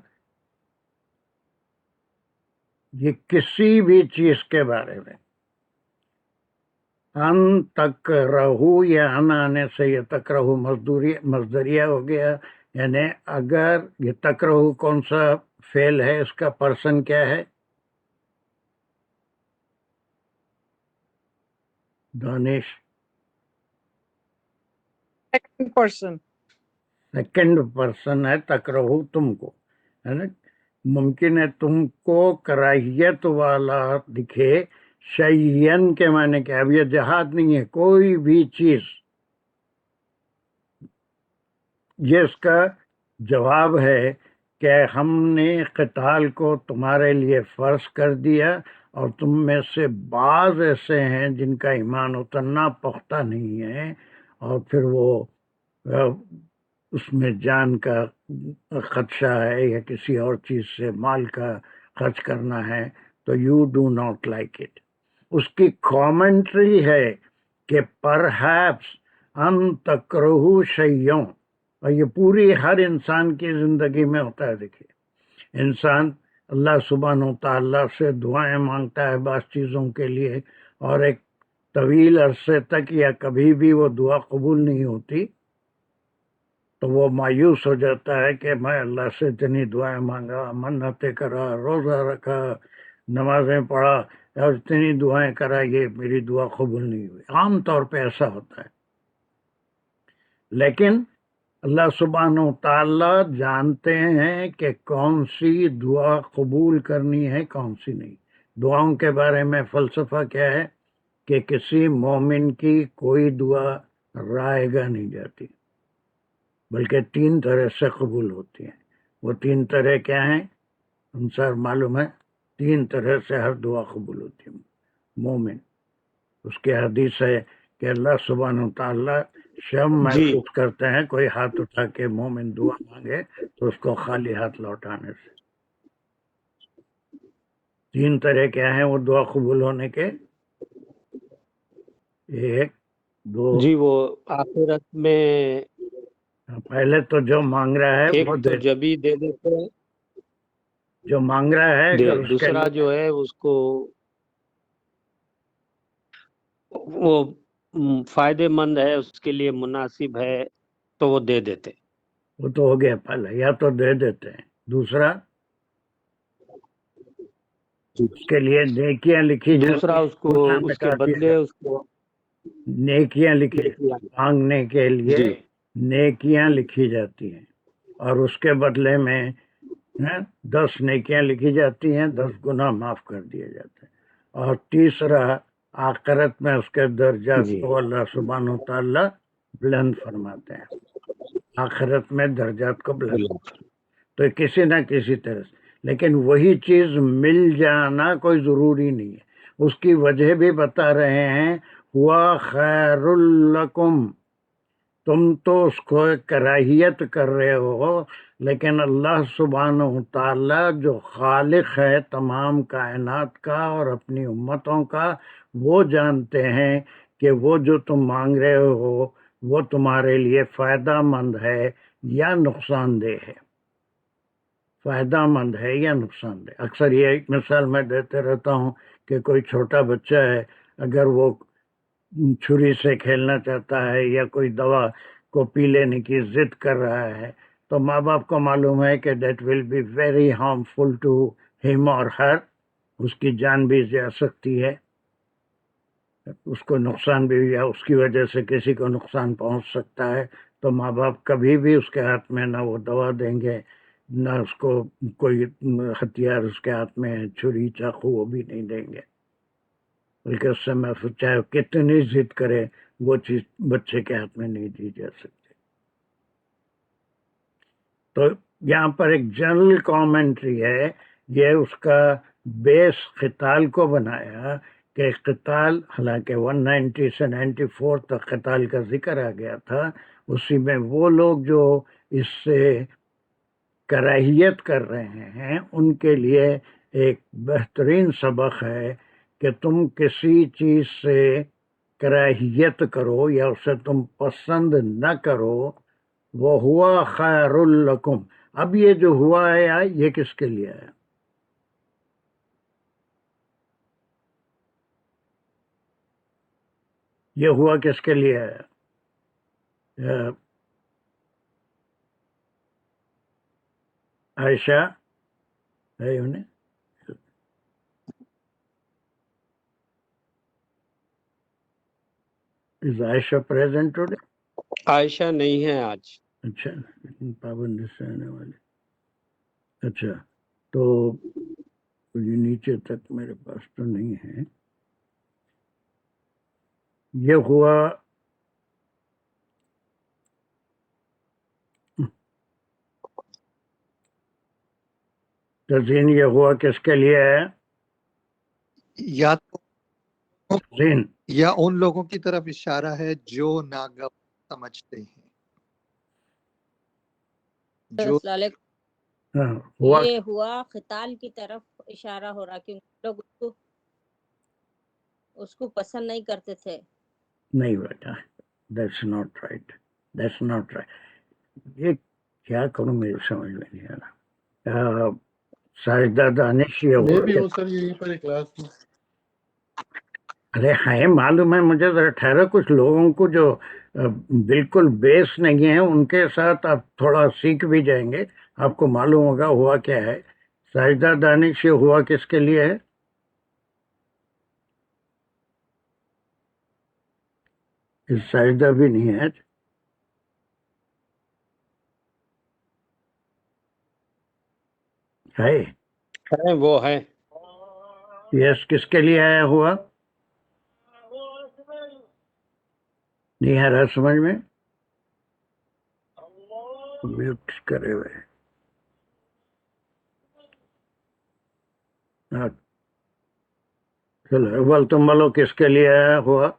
یہ کسی بھی چیز کے بارے میں ان تک رہو یا ان آنے سے یہ تک رہو مصدریہ ہو گیا، یعنی اگر یہ تک رہو کون سا فعل ہے، اس کا پرسن کیا ہے؟ دانش second person. سیکنڈ پرسن ہے تکرہو تم کو، ہے نا؟ ممکن ہے تم کو کراہیت والا دکھے، شیئن کے معنی کیا؟ اب یہ جہاد نہیں ہے، کوئی بھی چیز، یہ اس کا جواب ہے کہ ہم نے قتال کو تمہارے لیے فرض کر دیا، اور تم میں سے بعض ایسے ہیں جن کا ایمان اتنا پختہ نہیں ہے، اور پھر وہ اس میں جان کا خدشہ ہے یا کسی اور چیز سے مال کا خرچ کرنا ہے، تو you do not like it. اس کی کامنٹری ہے کہ پرہیپس ان تکرہو شیئوں، اور یہ پوری ہر انسان کی زندگی میں ہوتا ہے۔ دیکھیے، انسان اللہ سبحانہ و تعالیٰ سے دعائیں مانگتا ہے بعض چیزوں کے لیے، اور ایک طویل عرصے تک یا کبھی بھی وہ دعا قبول نہیں ہوتی، تو وہ مایوس ہو جاتا ہے کہ میں اللہ سے اتنی دعائیں مانگا، منتیں کرا، روزہ رکھا، نمازیں پڑھا، اور اتنی دعائیں کرا، یہ میری دعا قبول نہیں ہوئی۔ عام طور پہ ایسا ہوتا ہے، لیکن اللہ سبحانہ و تعالیٰ جانتے ہیں کہ کون سی دعا قبول کرنی ہے، کون سی نہیں۔ دعاؤں کے بارے میں فلسفہ کیا ہے کہ کسی مومن کی کوئی دعا رائے گاہ نہیں جاتی، بلکہ 3 طرح سے قبول ہوتی ہیں۔ وہ 3 طرح کیا ہیں؟ انصار معلوم ہے، 3 طرح سے ہر دعا قبول ہوتی ہے۔ مومن، اس کی حدیث ہے کہ اللہ سبحانہ و تعالیٰ شرم محسوس کرتے ہیں کوئی ہاتھ اٹھا کے مومن دعا مانگے تو اس کو خالی ہاتھ لوٹانے سے۔ 3 طرح کیا ہیں وہ دعا قبول ہونے کے؟ 1 2 جی، وہ آخرت میں پہلے تو جو مانگ رہا ہے ایک وہ تو جبھی دے دیتے ہیں، جو مانگ رہا ہے اگر اس کے دوسرا لیے جو ہے اس کو وہ فائدے مند ہے، اس کے لیے مناسب ہے تو وہ دے دیتے۔ وہ تو ہو گیا پہلے، یا تو دے دیتے ہیں۔ دوسرا، اس کے لیے نیکیاں لکھی جاتی دوسرا ہیں، اس کو مولانا نے اس کے کہا کہ بدلے اس کو نیکیاں لکھی مانگنے کے لیے جی نیکیاں لکھی جاتی ہیں، اور اس کے بدلے میں 10 نیکیاں لکھی جاتی ہیں، 10 گناہ معاف کر دیے جاتے ہیں۔ اور تیسرا، آخرت میں اس کے درجات جی کو اللہ سبحانہ و تعالیٰ بلند فرماتے ہیں، آخرت میں درجات کو بلند، تو کسی نہ کسی طرح سے۔ لیکن وہی چیز مل جانا کوئی ضروری نہیں ہے، اس کی وجہ بھی بتا رہے ہیں، ہوا خیر لکم، تم تو اس کو کراہیت کر رہے ہو، لیکن اللہ سبحانہ و تعالیٰ جو خالق ہے تمام کائنات کا اور اپنی امتوں کا، وہ جانتے ہیں کہ وہ جو تم مانگ رہے ہو وہ تمہارے لیے فائدہ مند ہے یا نقصان دہ ہے، فائدہ مند ہے یا نقصان دہ۔ اکثر یہ ایک مثال میں دیتے رہتا ہوں کہ کوئی چھوٹا بچہ ہے، اگر وہ چھری سے کھیلنا چاہتا ہے یا کوئی دوا کو پی لینے کی ضد کر رہا ہے، تو ماں باپ کو معلوم ہے کہ that will be very harmful to ہم اور ہر، اس کی جان بھی جا سکتی ہے، اس کو نقصان بھی، یا اس کی وجہ سے کسی کو نقصان پہنچ سکتا ہے، تو ماں باپ کبھی بھی اس کے ہاتھ میں نہ وہ دوا دیں گے، نہ اس کو کوئی ہتھیار اس کے ہاتھ میں چھری چاقو وہ بھی نہیں دیں گے، بلکہ اس سے محفوظ، چاہے کتنی ضد کرے وہ چیز بچے کے ہاتھ میں نہیں دی جا سکتی۔ تو یہاں پر ایک جنرل کامنٹری ہے، یہ اس کا بیس قتال کو بنایا کہ قتال، حالانکہ 190 سے 94 تک قتال کا ذکر آ گیا تھا، اسی میں وہ لوگ جو اس سے کراہیت کر رہے ہیں ان کے لیے ایک بہترین سبق ہے کہ تم کسی چیز سے کراہیت کرو یا اسے تم پسند نہ کرو، وہ ہوا خیر لکم۔ اب یہ جو ہوا ہے یہ کس کے لیے ہے؟ یہ ہوا کس کے لیے ہے؟ عائشہ ہے انہیں از عائشہ پریزنٹ ٹوڈے؟ عائشہ نہیں ہے آج. اچھا پابندی سے آنے والے. اچھا تو یہ نیچے تک میرے پاس تو نہیں ہے. یہ ہوا تزین، یہ ہوا کس کے لیے ہے؟ یا تو تزین یا ان لوگوں کی طرف اشارہ ہے جو ناگوار سمجھتے ہیں، جو السلام علیکم. ہاں ہوا یہ ہوا قتال کی طرف اشارہ ہو رہا کیونکہ لوگ اس کو پسند نہیں کرتے تھے. نہیں بیٹا، that's not right, that's not right. یہ کیا کروں میری سمجھ میں نہیں آ رہا. ساجدہ دانش یہ میں ہوا بھی کہ ہوں سر یہیں پر کلاس میں. ارے ہے معلوم ہے مجھے، ذرا ٹھہرا. کچھ لوگوں کو جو بالکل بیس نہیں ہے ان کے ساتھ آپ تھوڑا سیکھ بھی جائیں گے، آپ کو معلوم ہوگا ہوا کیا ہے. ساجدہ دانش یہ ہوا کس کے لیے ہے؟ ساجدہ بھی نہیں ہے. ہے وہ ہے یس کس کے لیے آیا ہوا؟ نہیں آ رہا سمجھ میں؟ میوٹ کرے ہوئے. ہاں چلو اول تم بولو کس کے لیے آیا ہوا؟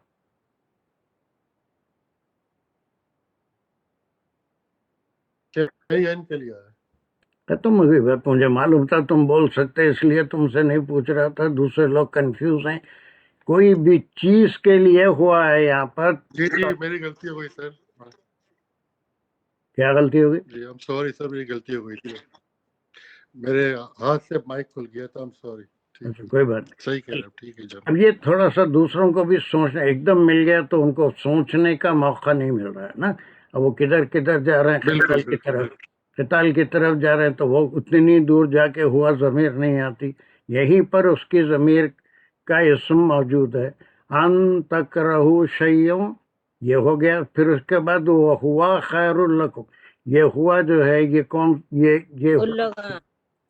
شیئن کے لیے آیا. تم مجھے معلوم تھا تم بول سکتے، اس لیے تم سے نہیں پوچھ رہا تھا. دوسرے لوگ کنفیوز ہیں. کوئی بھی چیز کے لیے ہوا ہے یہاں پر. جی جی میری غلطی ہو گئی سر. کیا غلطی ہوگی؟ جی I'm sorry سر، میری غلطی ہو گئی تھی. میرے ہاتھ سے مائک کھل گیا تھا. I'm sorry. ٹھیک ہے، کوئی بات نہیں. صحیح کہہ رہے ہیں. ٹھیک ہے جناب. اب یہ تھوڑا سا دوسروں کو بھی سوچنا، ایک دم مل گیا تو ان کو سوچنے کا موقع نہیں مل رہا ہے نا. اب وہ کدھر کدھر جا رہے ہیں بالکل قتال کی بالکل طرف، قتال کی طرف جا رہے ہیں تو وہ اتنی دور جا کے ہوا ضمیر نہیں آتی. یہیں پر اس کی ضمیر کا اسم موجود ہے. ان تکرہو شیئن یہ ہو گیا. پھر اس کے بعد وہ ہوا خیر لکم، یہ ہوا جو ہے یہ کون، ان لوگ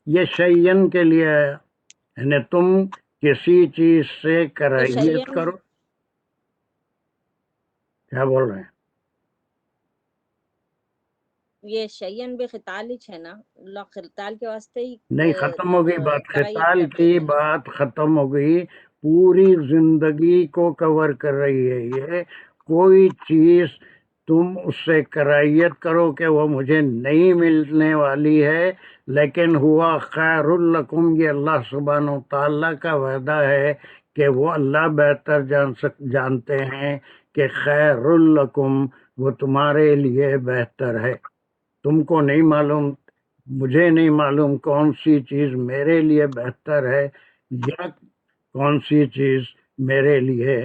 یہ شیئن کے لیے ہے، یعنی تم کسی چیز سے کراہیت شیئن کرو. کیا بول رہے ہیں؟ یہ شیئن بھی قتال ہی ہے نا، لوگ قتال کے واسطے ہی نہیں ختم ہو گئی بات، کراہیت قتال کرتے کی تھے نا. بات ختم ہو گئی. پوری زندگی کو کور کر رہی ہے یہ. کوئی چیز تم اس سے کراہیت کرو کہ وہ مجھے نہیں ملنے والی ہے، لیکن ہوا خیر لکم، یہ اللہ سبحانہ و تعالیٰ کا وعدہ ہے کہ وہ اللہ بہتر جانتے ہیں کہ خیر لکم وہ تمہارے لیے بہتر ہے. تم کو نہیں معلوم، مجھے نہیں معلوم کون سی چیز میرے لیے بہتر ہے یا کون سی چیز میرے لیے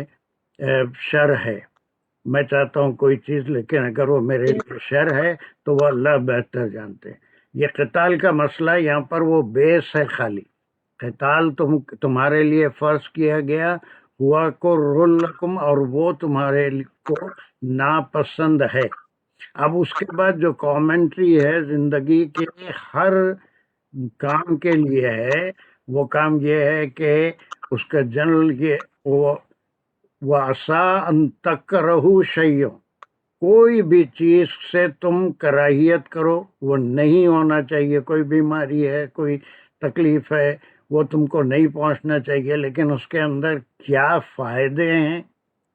شر ہے. میں چاہتا ہوں کوئی چیز، لیکن اگر وہ میرے لیے شر ہے تو وہ اللہ بہتر جانتے ہیں. یہ قتال کا مسئلہ یہاں پر وہ بیس ہے خالی. قتال تمہارے لیے فرض کیا گیا ہوا کرہ لکم، اور وہ تمہارے کو ناپسند ہے. اب اس کے بعد جو کامنٹری ہے زندگی کے ہر کام کے لیے ہے، وہ کام یہ ہے کہ اس کا جنرل یہ وَعَسَىٰ أَن تَكْرَهُوا شَيْئًا، کوئی بھی چیز سے تم کراہیت کرو، وہ نہیں ہونا چاہیے. کوئی بیماری ہے، کوئی تکلیف ہے، وہ تم کو نہیں پہنچنا چاہیے، لیکن اس کے اندر کیا فائدے ہیں،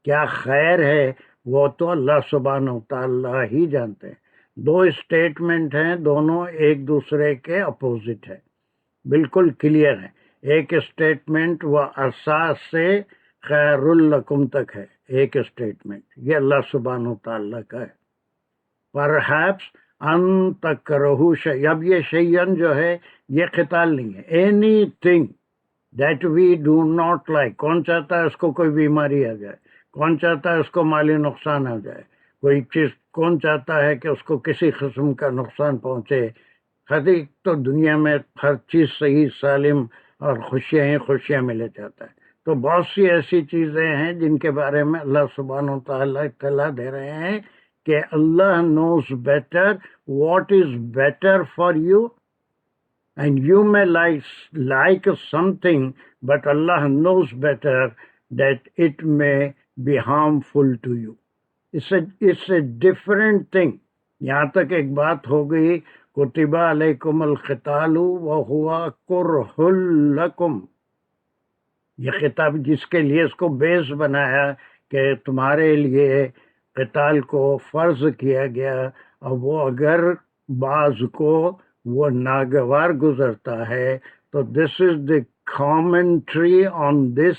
کیا خیر ہے، وہ تو اللہ سبحانہ و تعالیٰ ہی جانتے ہیں. دو اسٹیٹمنٹ ہیں، دونوں ایک دوسرے کے اپوزٹ ہیں، بالکل کلیئر ہے. ایک اسٹیٹمنٹ وہ اساس سے خیر لکم تک ہے، ایک اسٹیٹمنٹ یہ اللہ سبحانہ و تعالیٰ کا ہے. پرہیپس ان تکرہو شیئن، اب یہ شیئن جو ہے یہ قتال نہیں ہے. Anything that we do not like, کون چاہتا ہے اس کو کوئی بیماری آ جائے، کون چاہتا ہے اس کو مالی نقصان ہو جائے؟ کوئی چیز کون چاہتا ہے کہ اس کو کسی قسم کا نقصان پہنچے؟ حقیقت تو دنیا میں ہر چیز صحیح سالم اور خوشیاں ہی خوشیاں ملے جاتا ہے. تو بہت سی ایسی چیزیں ہیں جن کے بارے میں اللہ سبحانہ و تعالیٰ اطلاع دے رہے ہیں کہ اللہ knows better what is better for you, and you may like something, but Allah knows better that it may be harmful to you. It's a different thing. یہاں تک ایک بات ہو گئی کتب علیکم القتال وہو کرہ لکم. یہ خطاب جس کے لیے اس کو بیس بنایا کہ تمہارے لیے قتال کو فرض کیا گیا، اور وہ اگر بعض کو وہ ناگوار گزرتا ہے تو this is the commentary on this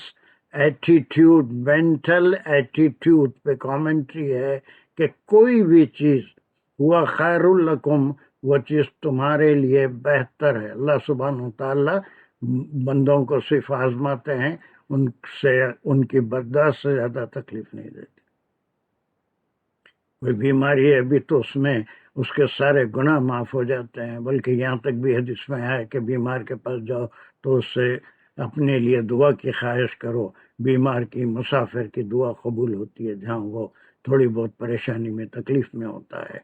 attitude, mental attitude پہ کامنٹری ہے کہ کوئی بھی چیز ہوا خیر لکم، وہ چیز تمہارے لیے بہتر ہے. اللہ سبحانہ و تعالیٰ بندوں کو صرف آزماتے ہیں، ان سے ان کی برداشت سے زیادہ تکلیف نہیں دیتے. کوئی بیماری ہے ابھی تو اس میں اس کے سارے گناہ معاف ہو جاتے ہیں، بلکہ یہاں تک بھی حدیث میں ہے کہ بیمار کے پاس جاؤ تو اس سے اپنے لیے دعا کی خواہش کرو. بیمار کی، مسافر کی دعا قبول ہوتی ہے جہاں وہ تھوڑی بہت پریشانی میں تکلیف میں ہوتا ہے.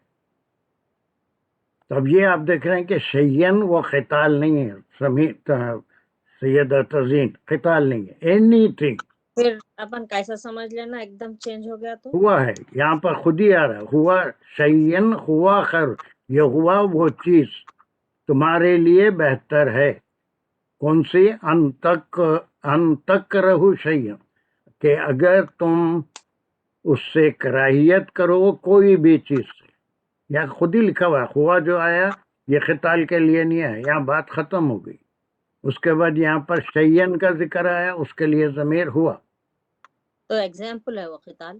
تو اب یہ آپ دیکھ رہے ہیں کہ شیئن وہ قتال نہیں ہے، سیدہ تزین قتال نہیں ہے، اینی تھنگ. پھر اپن کیسا سمجھ لینا ایک دم چینج ہو گیا تو ہوا ہے یہاں پر خود ہی آ رہا ہے، ہوا شیئن ہوا خیر، یہ ہوا وہ چیز تمہارے لیے بہتر ہے. کون سی؟ ان تکرہوا شیئن، کہ اگر تم اس سے کراہیت کرو کوئی بھی چیز سے. یا خود ہی لکھا ہوا ہے، ہوا جو آیا یہ قتال کے لیے نہیں ہے، یہاں بات ختم ہو گئی. اس کے بعد یہاں پر شیئن کا ذکر آیا، اس کے لیے ضمیر ہوا. تو ایگزامپل ہے وہ قتال.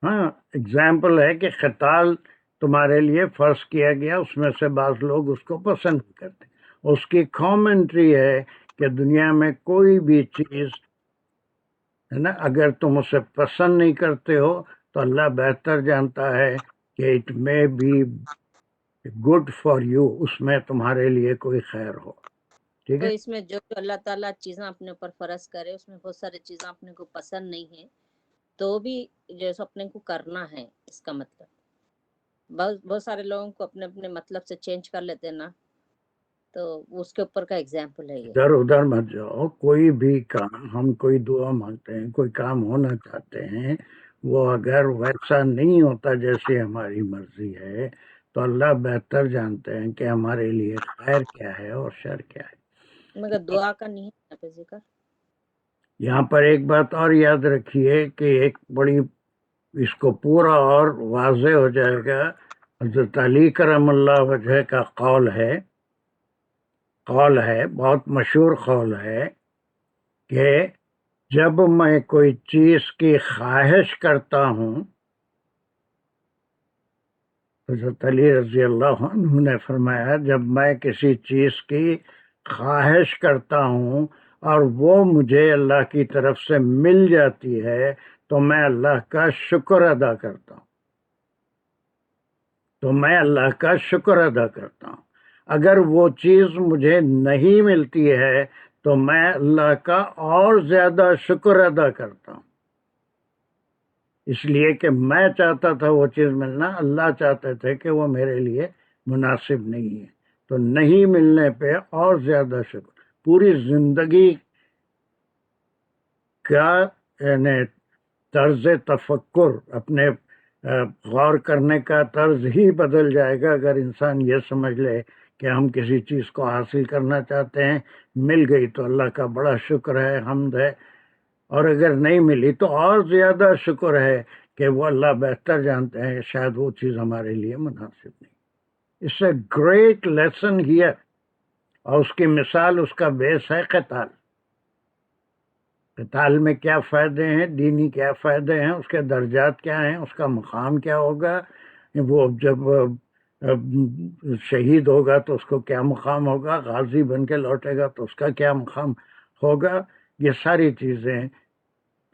ہاں ایگزامپل ہے کہ قتال تمہارے لیے فرض کیا گیا، اس میں سے بعض لوگ اس کو پسند نہیں کرتے. اس کی کامنٹری ہے کہ دنیا میں کوئی بھی چیز ہے نا، اگر تم اسے پسند نہیں کرتے ہو تو اللہ بہتر جانتا ہے کہ it may be good for you, اس میں تمہارے لیے کوئی خیر ہو. ٹھیک تو ہے. اس میں جو اللہ تعالیٰ چیزیں اپنے اوپر فرض کرے اس میں بہت ساری چیزیں اپنے کو پسند نہیں ہیں تو بھی جیسے اپنے کو کرنا ہے. اس کا مطلب بہت سارے لوگوں کو اپنے اپنے مطلب سے چینج کر لیتے ہیں نا، تو اس کے اوپر کا ایگزامپل ہے یہ. ادھر ادھر مت جاؤ. کوئی بھی کام، ہم کوئی دعا مانگتے ہیں، کوئی کام ہونا چاہتے ہیں، وہ اگر ویسا نہیں ہوتا جیسے ہماری مرضی ہے تو اللہ بہتر جانتے ہیں کہ ہمارے لیے خیر کیا ہے اور شر کیا ہے. مگر دعا کا نہیں ہے یہاں پہ ذکر. یہاں پر ایک بات اور یاد رکھیے کہ ایک بڑی، اس کو پورا اور واضح ہو جائے گا. حضرت علی کرم اللہ وجہ کا قول ہے، بہت مشہور قول ہے کہ جب میں کوئی چیز کی خواہش کرتا ہوں، حضرت علی رضی اللہ عنہ نے فرمایا جب میں کسی چیز کی خواہش کرتا ہوں اور وہ مجھے اللہ کی طرف سے مل جاتی ہے تو میں اللہ کا شکر ادا کرتا ہوں. اگر وہ چیز مجھے نہیں ملتی ہے تو میں اللہ کا اور زیادہ شکر ادا کرتا ہوں، اس لیے کہ میں چاہتا تھا وہ چیز ملنا، اللہ چاہتے تھے کہ وہ میرے لیے مناسب نہیں ہے، تو نہیں ملنے پہ اور زیادہ شکر. پوری زندگی کا یعنی طرز تفکر، اپنے غور کرنے کا طرز ہی بدل جائے گا اگر انسان یہ سمجھ لے کہ ہم کسی چیز کو حاصل کرنا چاہتے ہیں، مل گئی تو اللہ کا بڑا شکر ہے، حمد ہے، اور اگر نہیں ملی تو اور زیادہ شکر ہے کہ وہ اللہ بہتر جانتے ہیں، شاید وہ چیز ہمارے لیے مناسب نہیں. It's a great lesson here. اور اس کی مثال، اس کا بیس ہے قتال. قتال میں کیا فائدے ہیں، دینی کیا فائدے ہیں، اس کے درجات کیا ہیں، اس کا مقام کیا ہوگا، وہ جب شہید ہوگا تو اس کو کیا مقام ہوگا، غازی بن کے لوٹے گا تو اس کا کیا مقام ہوگا. یہ ساری چیزیں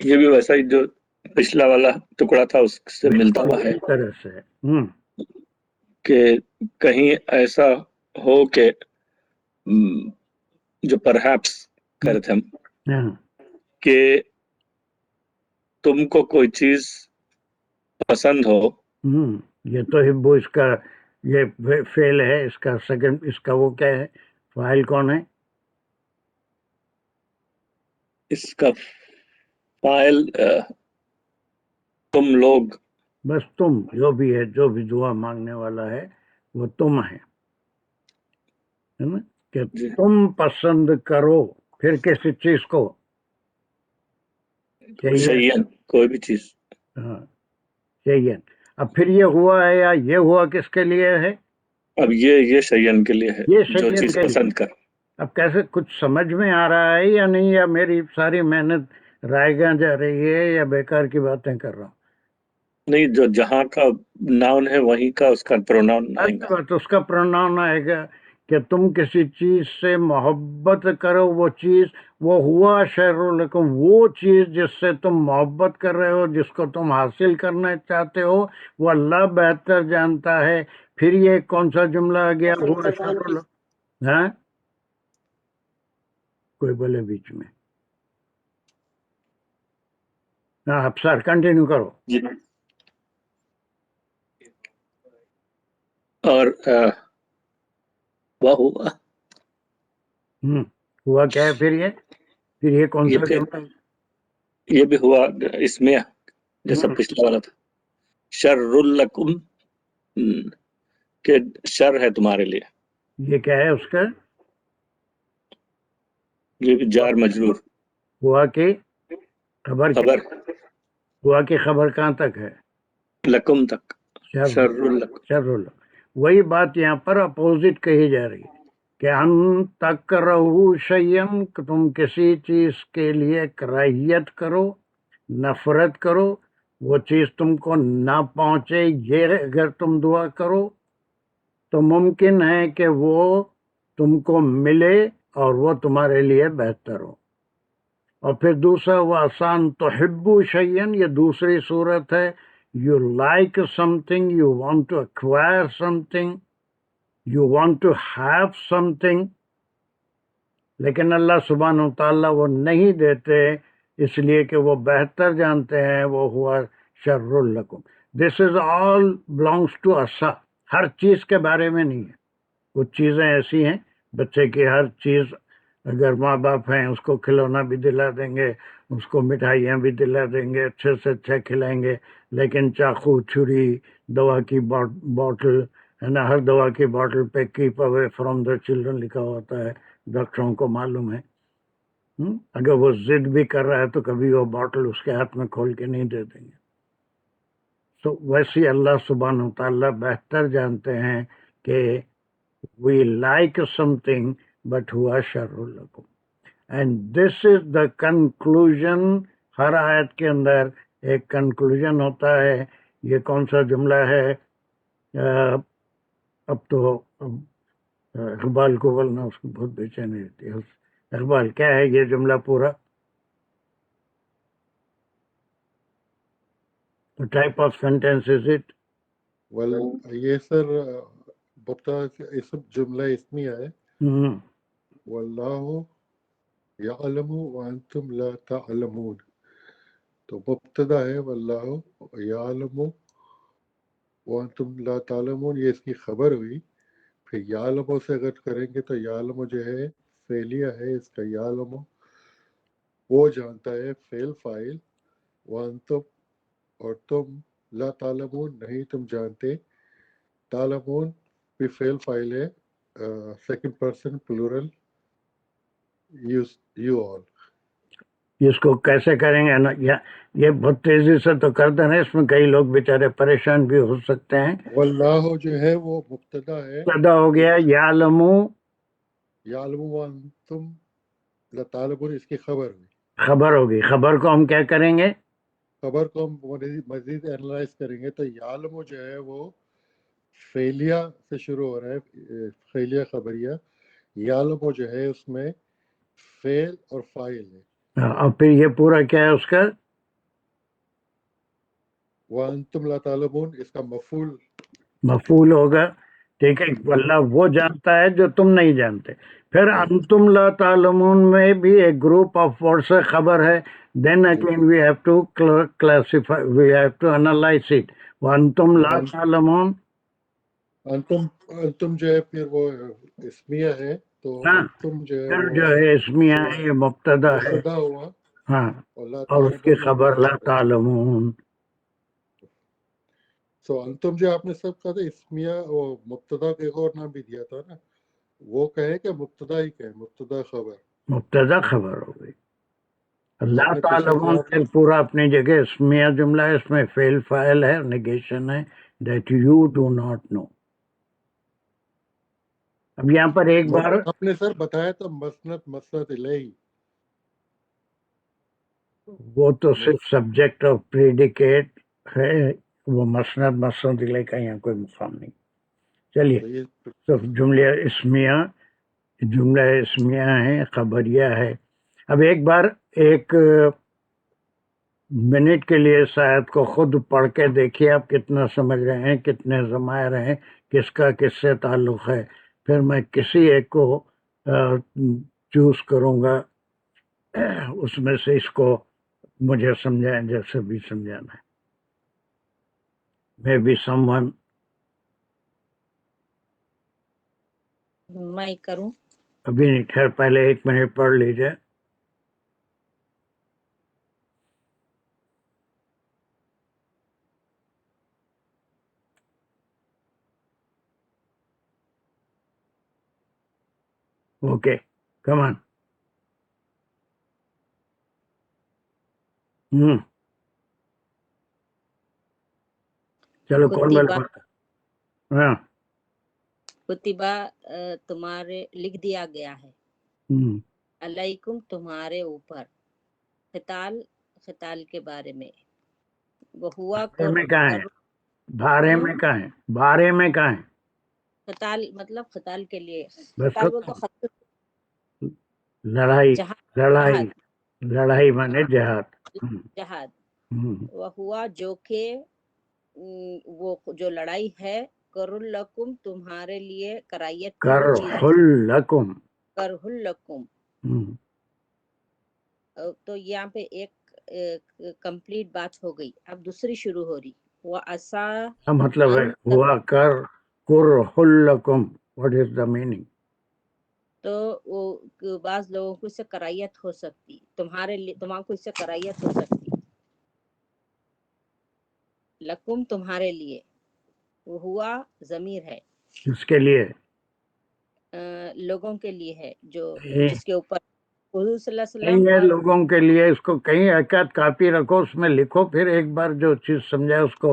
یہ بھی ویسا ہی جو پچھلا والا ٹکڑا تھا اس سے ملتا ہوا ہے اس طرح سے کہ کہیں ایسا ہو کہ جو پرہیپس کہہ رہے تھے ہم ہاں کہ تم کو کوئی چیز پسند ہو. یہ تو ہبو اس کا یہ فعل ہے، اس کا سیکنڈ، اس کا وہ کیا ہے، فاعل کون ہے؟ اس کا فاعل تم لوگ. بس تم، جو بھی ہے، جو بھی دعا مانگنے والا ہے وہ تم ہے نا، کہ جی تم پسند کرو پھر کسی چیز کو چاہیے. شیئن کوئی بھی چیز. ہاں چاہیے. اب پھر یہ ہوا ہے یا یہ ہوا کس کے لیے ہے؟ اب یہ شیئن کے لیے ہے یہ جو شیئن چیز کے لیے. پسند کر. اب کیسے کچھ سمجھ میں آ رہا ہے یا نہیں، یا میری ساری محنت رائے گاں جا رہی ہے، یا بیکار کی باتیں کر رہا ہوں؟ نہیں، جو جہاں کا ناؤن ہے وہیں کا اس کا پروناؤن آئے گا. بات اس کا پروناؤن آئے گا کہ تم کسی چیز سے محبت کرو، وہ چیز وہ ہوا شر لکم، وہ چیز جس سے تم محبت کر رہے ہو، جس کو تم حاصل کرنا چاہتے ہو، وہ اللہ بہتر جانتا ہے. پھر یہ کون سا جملہ آ گیا؟ ہوا شر لکم. ہاں کوئی بولے بیچ میں. ہاں اب سر کنٹینیو کرو. جی. اور وہ ہوا ہوا کیا ہے پھر یہ کون سا جملہ؟ یہ بھی ہوا اس میں جیسا پچھلا والا تھا، شر لکم، کہ شر ہے تمہارے لیے. یہ کیا ہے اس کا؟ یہ بھی جار مجرور. ہوا کی خبر کیا؟ خبر ہوا کی خبر کہاں تک ہے؟ لکم تک. شر لکم. شر اللہ. وہی بات یہاں پر اپوزٹ کہی جا رہی ہے کہ ان تکرہو شیئن، کہ تم کسی چیز کے لیے کراہیت کرو، نفرت کرو، وہ چیز تم کو نہ پہنچے، یہ اگر تم دعا کرو تو ممکن ہے کہ وہ تم کو ملے اور وہ تمہارے لیے بہتر ہو. اور پھر دوسرا وہ آسان تحبو شیئن، یہ دوسری صورت ہے. You like something, you want to acquire something, you want to have something. لیکن اللہ سبحانہ و تعالیٰ وہ نہیں دیتے، اس لیے کہ وہ بہتر جانتے ہیں وہ ہوا شر لکم. This is all belongs to us. ہر چیز کے بارے میں نہیں ہے. کچھ چیزیں ایسی ہیں، بچے کی ہر چیز اگر ماں باپ ہیں اس کو کھلونا بھی دلا دیں گے، اس کو مٹھائیاں بھی دلا دیں گے، اچھے سے اچھا کھلائیں گے، لیکن چاقو، چھری، دوا کی بوٹل ہے نا، ہر دوا کی بوٹل پہ keep away from the children لکھا ہوتا ہے، ڈاکٹروں کو معلوم ہے. اگر وہ ضد بھی کر رہا ہے تو کبھی وہ بوٹل اس کے ہاتھ میں کھول کے نہیں دے دیں گے. تو ویسے اللہ سبحانہ و تعالیٰ بہتر جانتے ہیں کہ we like something but ہوا شر لکم. And this is the conclusion. ہر آیت کے اندر ایک کنکلوژن ہوتا ہے. یہ کون سا جملہ ہے؟ اب تو اقبال کو بولنا اس کو بہت بے چینی رہتی ہے. اقبال کیا ہے یہ جملہ پورا؟ What type of sentence is it? well یہ سر مبتدا اسم جملہ اسمی ہے. واللہ یعلم وانتم لا تعلمون، تو مبتدا ہے واللہ یعلم وانتم لا تعلمون، یہ اس کی خبر ہوئی. پھر یعلم سے اگر کریں گے تو یعلم جو ہے فعلیہ ہے اس کا، یعلم وہ جانتا ہے، فعل فاعل، وانتم اور تم، لا تعلمون نہیں تم جانتے، تعلمون بھی فعل فاعل ہے، second person plural, you all. اس کو کیسے کریں گے نا؟ یہ بہت تیزی سے تو کر دینا، اس میں کئی لوگ بیچارے پریشان بھی ہو سکتے ہیں. واللہ جو ہے وہ مبتدا ہے، مبتدا ہو گیا، یعلم، یعلم وانتم لا تعلمون اس کی خبر ہوئی. خبر ہوگی. خبر کو ہم کیا کریں گے؟ خبر کو ہم مزید اینالائز کریں گے تو یعلم جو ہے وہ فعلیہ سے شروع ہو رہا ہے، فعلیہ خبریہ. یعلم جو ہے اس میں فعل اور فاعل ہے. اور پھر یہ پورا کیا ہے اس کا؟ وانتم لا تعلمون اس کا مفعول مفعول ہوگا، ٹھیک ہے، اللہ وہ جانتا ہے جو تم نہیں جانتے. پھر انتم لا تعلمون میں بھی ایک گروپ آف ورڈ سے خبر ہے. Then again we have to classify, we have to analyze it. وانتم لا تعلمون، انتم جو ہے پھر وہ اسمیہ ہے، تو ہاں، انتم جو ہے پھر وہ جو ہے اسمیہ ہے، یہ مبتدا ہے. مبتدا ہوا، ہاں، اور لا اور اس کی تعلمون میں خبر لا خبر ہے. تعلمون. سو انتم جو آپ نے سب کہا تھا اسمیہ، وہ مبتدا کا ایک اور نام بھی دیا تھا نا، وہ کہے کہ مبتدا ہی کہے، مبتدا خبر. مبتدا خبر ہو گئی. لا آپ نے پچھلی تعلمون کلاس پھر پورا اپنی جگہ اسمیہ جملہ ہے، اس میں فعل فاعل ہے، نیگیشن ہے، that you do not know. اب یہاں پر ایک بار آپ نے سر بتایا تھا مسند الیہ، وہ تو صرف سبجیکٹ اور پریڈیکیٹ ہے، وہ مسند الیہ کا یہاں کوئی مقام نہیں. چلیے، تو یہ تو جملہ اسمیہ ہے، خبریہ ہے. اب ایک بار ایک منٹ کے لیے اس آیت کو خود پڑھ کے دیکھیے آپ کتنا سمجھ رہے ہیں، کتنے ضمائر ہیں، کس کا کس سے تعلق ہے. پھر میں کسی ایک کو چوز کروں گا، اس میں سے اس کو مجھے سمجھائیں جیسے بھی سمجھانا ہے. Maybe someone. میں کروں. ابھی نہیں، خیر پہلے 1 منٹ پڑھ لیجیے. اوکے، کم آن. چلو کون کتبہ بول ہاں. کتبہ تمہارے لکھ دیا گیا ہے، ہوں. علیکم تمہارے اوپر، خطال کے بارے میں، وہ ہوا بھارے میں کہاں ہے؟ بھارے میں کہاں ہے؟ بھارے میں کہاں ہے؟ خطال مطلب خطال کے لیے، بس خطال بول تو لڑائی، جہاد، لڑائی، لڑائی مانے جہاد. جہاد. وہ ہوا جو کہ وہ جو لڑائی ہے، کرلکم تمہارے لیے کرائیت کی ہوئی چیز ہے، کرہلکم. کرہلکم. تو یہاں پہ ایک کمپلیٹ بات ہو گئی. اب دوسری شروع ہو رہی. وہ عسا مطلب ہے ہوا کرہلکم. What is the meaning? تو وہ بعض لوگوں کو اس سے کرائیت ہو سکتی، تمہارے لیے، تمہارے کو اس سے کرائیت ہو سکتی. لکم تمہارے لیے، وہ ہوا ضمیر ہے، اس کے لیے لوگوں کے لیے ہے جو جس کے اوپر حضور صلی اللہ علیہ نہیں وسلم. ہے، اور لوگوں کے لیے. اس کو کہیں ایک کاپی رکھو، اس میں لکھو، پھر ایک بار جو چیز سمجھا اس کو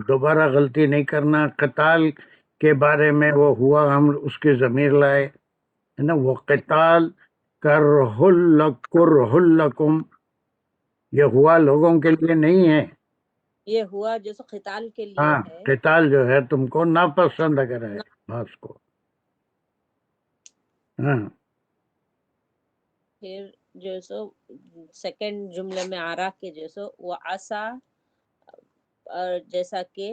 دوبارہ غلطی نہیں کرنا. قتال کے بارے میں وہ ہوا، ہم اس کی ضمیر لائے ہے نا. وہ قتال کرہلکم، یہ ہوا لوگوں کے لیے نہیں ہے. یہ ہوا جو سو قتال کے لیے ہاں، ہے. قتال جو ہے تم کو ناپسند اگر ہے بات کو. ہاں، پھر جو سو سیکنڈ جملے میں آ رہا کہ جو سو وہ عسا، اور جیسا کہ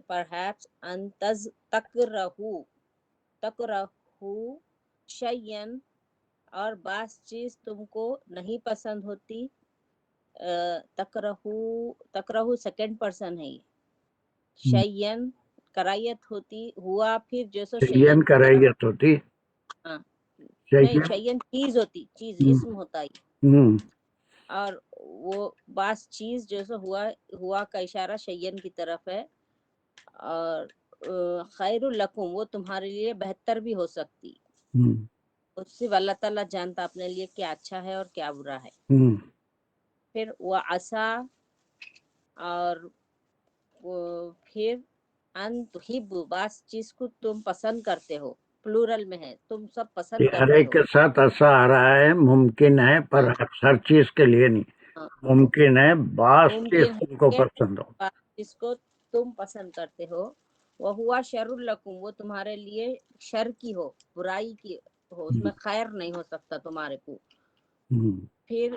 پرہیپس ان تکرہو شیئن، اور بعض چیز تم کو نہیں پسند ہوتی. تکرہو سیکنڈ پرسن ہے، یہ شیئن کرائیت ہوتی. ہوا پھر جو سو شیئن شیئن کی طرف. کرائیت ہوتی. ہاں نہیں، شیئن شیئن چیز ہوتی، چیز اسم ہوتا ہے. اور وہ بعض چیز جو سو ہوا کا اشارہ شیئن کی طرف ہے. اور خیر لکم، وہ تمہارے لیے بہتر بھی ہو سکتی. اس سے اللہ تعالیٰ جانتا اپنے لیے کیا اچھا ہے اور کیا برا ہے. پھر وہ عسا، اور پھر ان تحب، بعض چیز کو تم پسند کرتے ہو، پلورل میں ہے، تم سب پسند ہر کرتے ایک ہو. کے ساتھ ایسا آ رہا ہے، ممکن ہے پر ہر چیز کے لیے نہیں. ہاں، ممکن ہے بعض چیز ممکن تم کو ہے کہ پسند ہو. بعض چیز کو تم پسند کرتے ہو. وہ ہوا شر لکم، وہ تمہارے لیے شر کی ہو، برائی کی ہو، اس میں خیر نہیں ہو سکتا تمہارے کو. پھر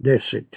That's it।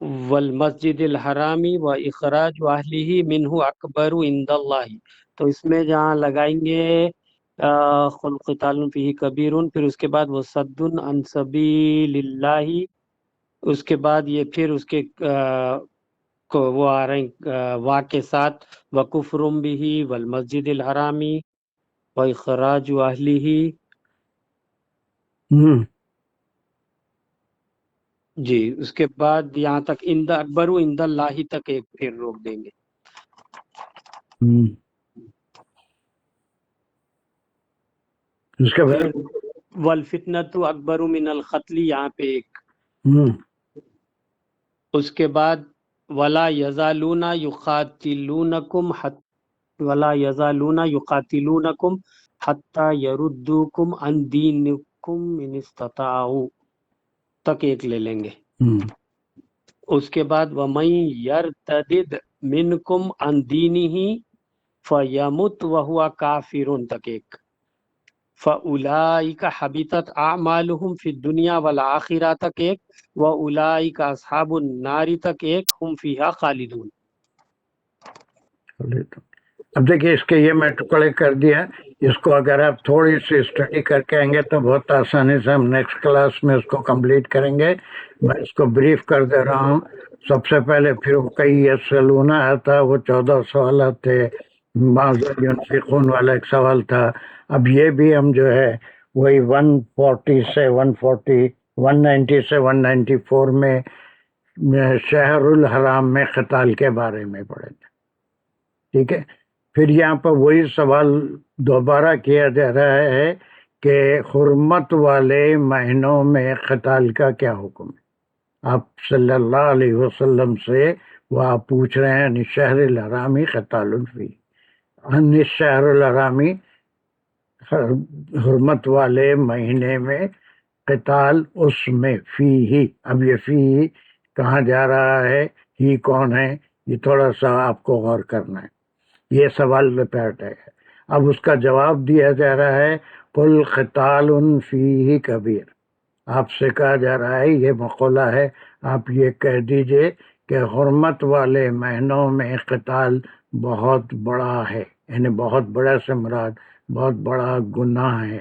والمسجد الحرامی و اخراج اہلہ منہ اکبر عند اللہ، تو اس میں جہاں لگائیں گے قتال فیہ کبیر، پھر اس کے بعد وہ صد عن سبیل اللہ، اس کے بعد یہ پھر اس کے کو وہ آ رہے ہیں وا کے ساتھ وکفر بہ والمسجد الحرامی و اخراج اہلہ. جی اس کے بعد یہاں تک اند اکبر عند اللہ تک ایک پھر روک دیں گے. اس کے بعد والفتنۃ اکبر من القتل، یہاں پہ ایک. اس کے بعد ولا یزالون یقاتلونکم ولا یزالون یقاتلونکم حتی یردوکم عن دینکم ان استطاعوا تک ایک لے لیں گے. اس کے بعد وَمَن يَرْتَدِدْ مِنْكُمْ عَنْ دِينِهِ فَيَمُتْ وَهُوَ كَافِرٌ تک ایک. فَأُولَئِكَ حَبِطَتْ أَعْمَالُهُمْ فِي الدُّنْيَا وَالْآخِرَةِ تک ایک. وَأُولَئِكَ أَصْحَابُ النَّارِ تک ایک، هُمْ فِيهَا خَالِدُونَ. اب دیکھیے اس کے یہ میں ٹکڑے کر دیا، اس کو اگر آپ تھوڑی سی اسٹڈی کر کے آئیں گے تو بہت آسانی سے ہم نیکسٹ کلاس میں اس کو کمپلیٹ کریں گے. میں اس کو بریف کر دے رہا ہوں. سب سے پہلے پھر کئی یسألونا آتا، وہ 14 سوالات تھے. ماذا ينفقون والا ایک سوال تھا. اب یہ بھی ہم جو ہے وہی 140 سے 190 سے 194 میں شہر الحرام میں قتال کے بارے میں پڑھے تھے. ٹھیک ہے. پھر یہاں پر وہی سوال دوبارہ کیا جا رہا ہے کہ حرمت والے مہینوں میں قتال کا کیا حکم ہے. آپ صلی اللہ علیہ وسلم سے وہ آپ پوچھ رہے ہیں شہر الحرامی قتال فی، شہر الحرامی حرمت والے مہینے میں قتال اس میں فی ہی. اب یہ فی ہی کہاں جا رہا ہے، ہی کون ہے، یہ تھوڑا سا آپ کو غور کرنا ہے. یہ سوال ریپیٹ ہے. اب اس کا جواب دیا جا رہا ہے قل قتال فیہ کبیر. آپ سے کہا جا رہا ہے، یہ مقولہ ہے، آپ یہ کہہ دیجئے کہ حرمت والے مہینوں میں قتال بہت بڑا ہے. یعنی بہت بڑا سے مراد بہت بڑا گناہ ہے.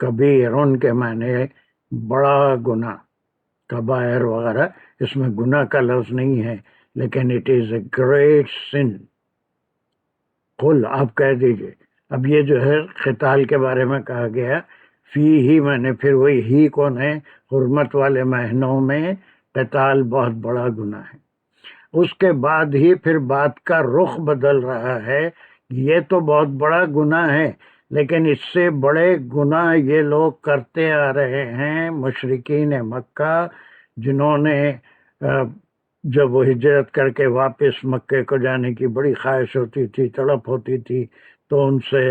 کبیر ان کے معنی بڑا گناہ، کبائر وغیرہ، اس میں گناہ کا لفظ نہیں ہے لیکن اٹ از اے گریٹ سن. قل آپ کہہ دیجئے. اب یہ جو ہے قتال کے بارے میں کہا گیا فی ہی، میں نے پھر وہی ہی کون ہے، حرمت والے مہینوں میں قتال بہت بڑا گناہ ہے. اس کے بعد ہی پھر بات کا رخ بدل رہا ہے. یہ تو بہت بڑا گناہ ہے لیکن اس سے بڑے گناہ یہ لوگ کرتے آ رہے ہیں مشرکین مکہ، جنہوں نے جب وہ ہجرت کر کے واپس مکے کو جانے کی بڑی خواہش ہوتی تھی، تڑپ ہوتی تھی، تو ان سے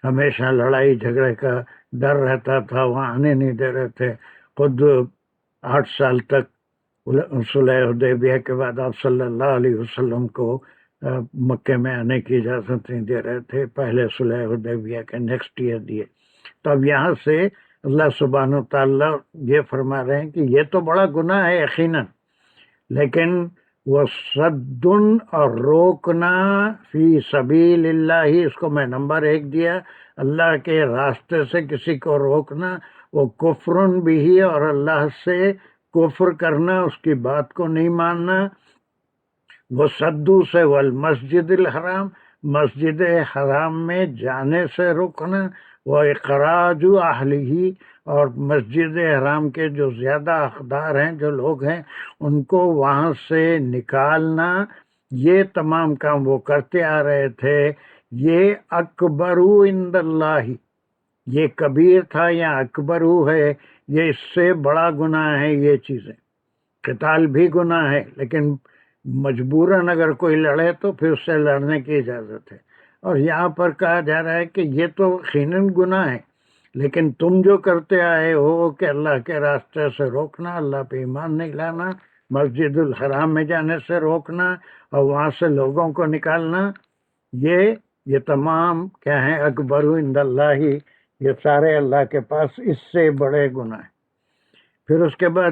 ہمیشہ لڑائی جھگڑے کا ڈر رہتا تھا، وہاں آنے نہیں دے رہے تھے. خود 8 سال تک صلح حدیبیہ کے بعد آپ صلی اللہ علیہ وسلم کو مکے میں آنے کی اجازت نہیں دے رہے تھے. پہلے صلح حدیبیہ کے نیکسٹ ایئر دیے. تو اب یہاں سے اللہ سبحانہ و تعالیٰ یہ فرما رہے ہیں کہ یہ تو بڑا گناہ ہے یقیناً، لیکن وہ صد اور روکنا فی سبیل اللہ، اس کو میں نمبر 1 دیا. اللہ کے راستے سے کسی کو روکنا، وہ کفر بھی، اور اللہ سے کفر کرنا، اس کی بات کو نہیں ماننا. وہ صدو سے والمسجد الحرام، مسجد حرام میں جانے سے روکنا. وہ اخراج اہلہ، اور مسجد حرام کے جو زیادہ حقدار ہیں، جو لوگ ہیں، ان کو وہاں سے نکالنا. یہ تمام کام وہ کرتے آ رہے تھے. یہ اکبرو عند اللہ، یہ کبیر تھا یا اکبرو ہے، یہ اس سے بڑا گناہ ہے. یہ چیزیں قتال بھی گناہ ہے لیکن مجبوراً اگر کوئی لڑے تو پھر اس سے لڑنے کی اجازت ہے. اور یہاں پر کہا جا رہا ہے کہ یہ تو یقیناً گناہ ہے لیکن تم جو کرتے آئے ہو کہ اللہ کے راستے سے روکنا، اللہ پہ ایمان نہیں لانا، مسجد الحرام میں جانے سے روکنا اور وہاں سے لوگوں کو نکالنا، یہ تمام کیا ہیں، اکبر عند اللہ، یہ سارے اللہ کے پاس اس سے بڑے گناہ ہیں. پھر اس کے بعد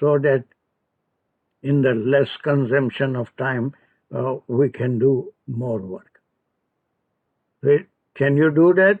so that in the less consumption of time we can do more work. Can you do that?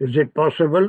Is it possible?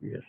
Yes.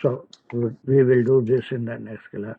so we will do this in the next class.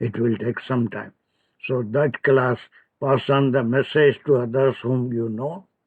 It will take some time. So that class, pass on the message to others whom you know,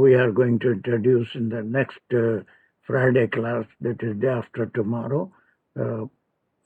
we are going to introduce in the next Friday class, that is day after tomorrow,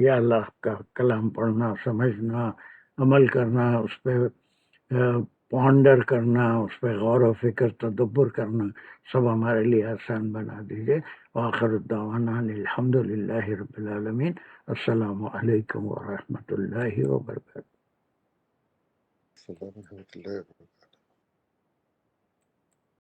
یا اللہ کا کلام پڑھنا، سمجھنا، عمل کرنا، اس پہ ponder کرنا، اس پہ غور و فکر تدبر کرنا، سب ہمارے لیے آسان بنا دیجیے۔ وآخر الدعوانا الحمد للہ رب العالمین۔ السلام علیکم ورحمۃ اللہ وبرکاتہ۔ السلام ورحمۃ اللہ وبرکاتہ۔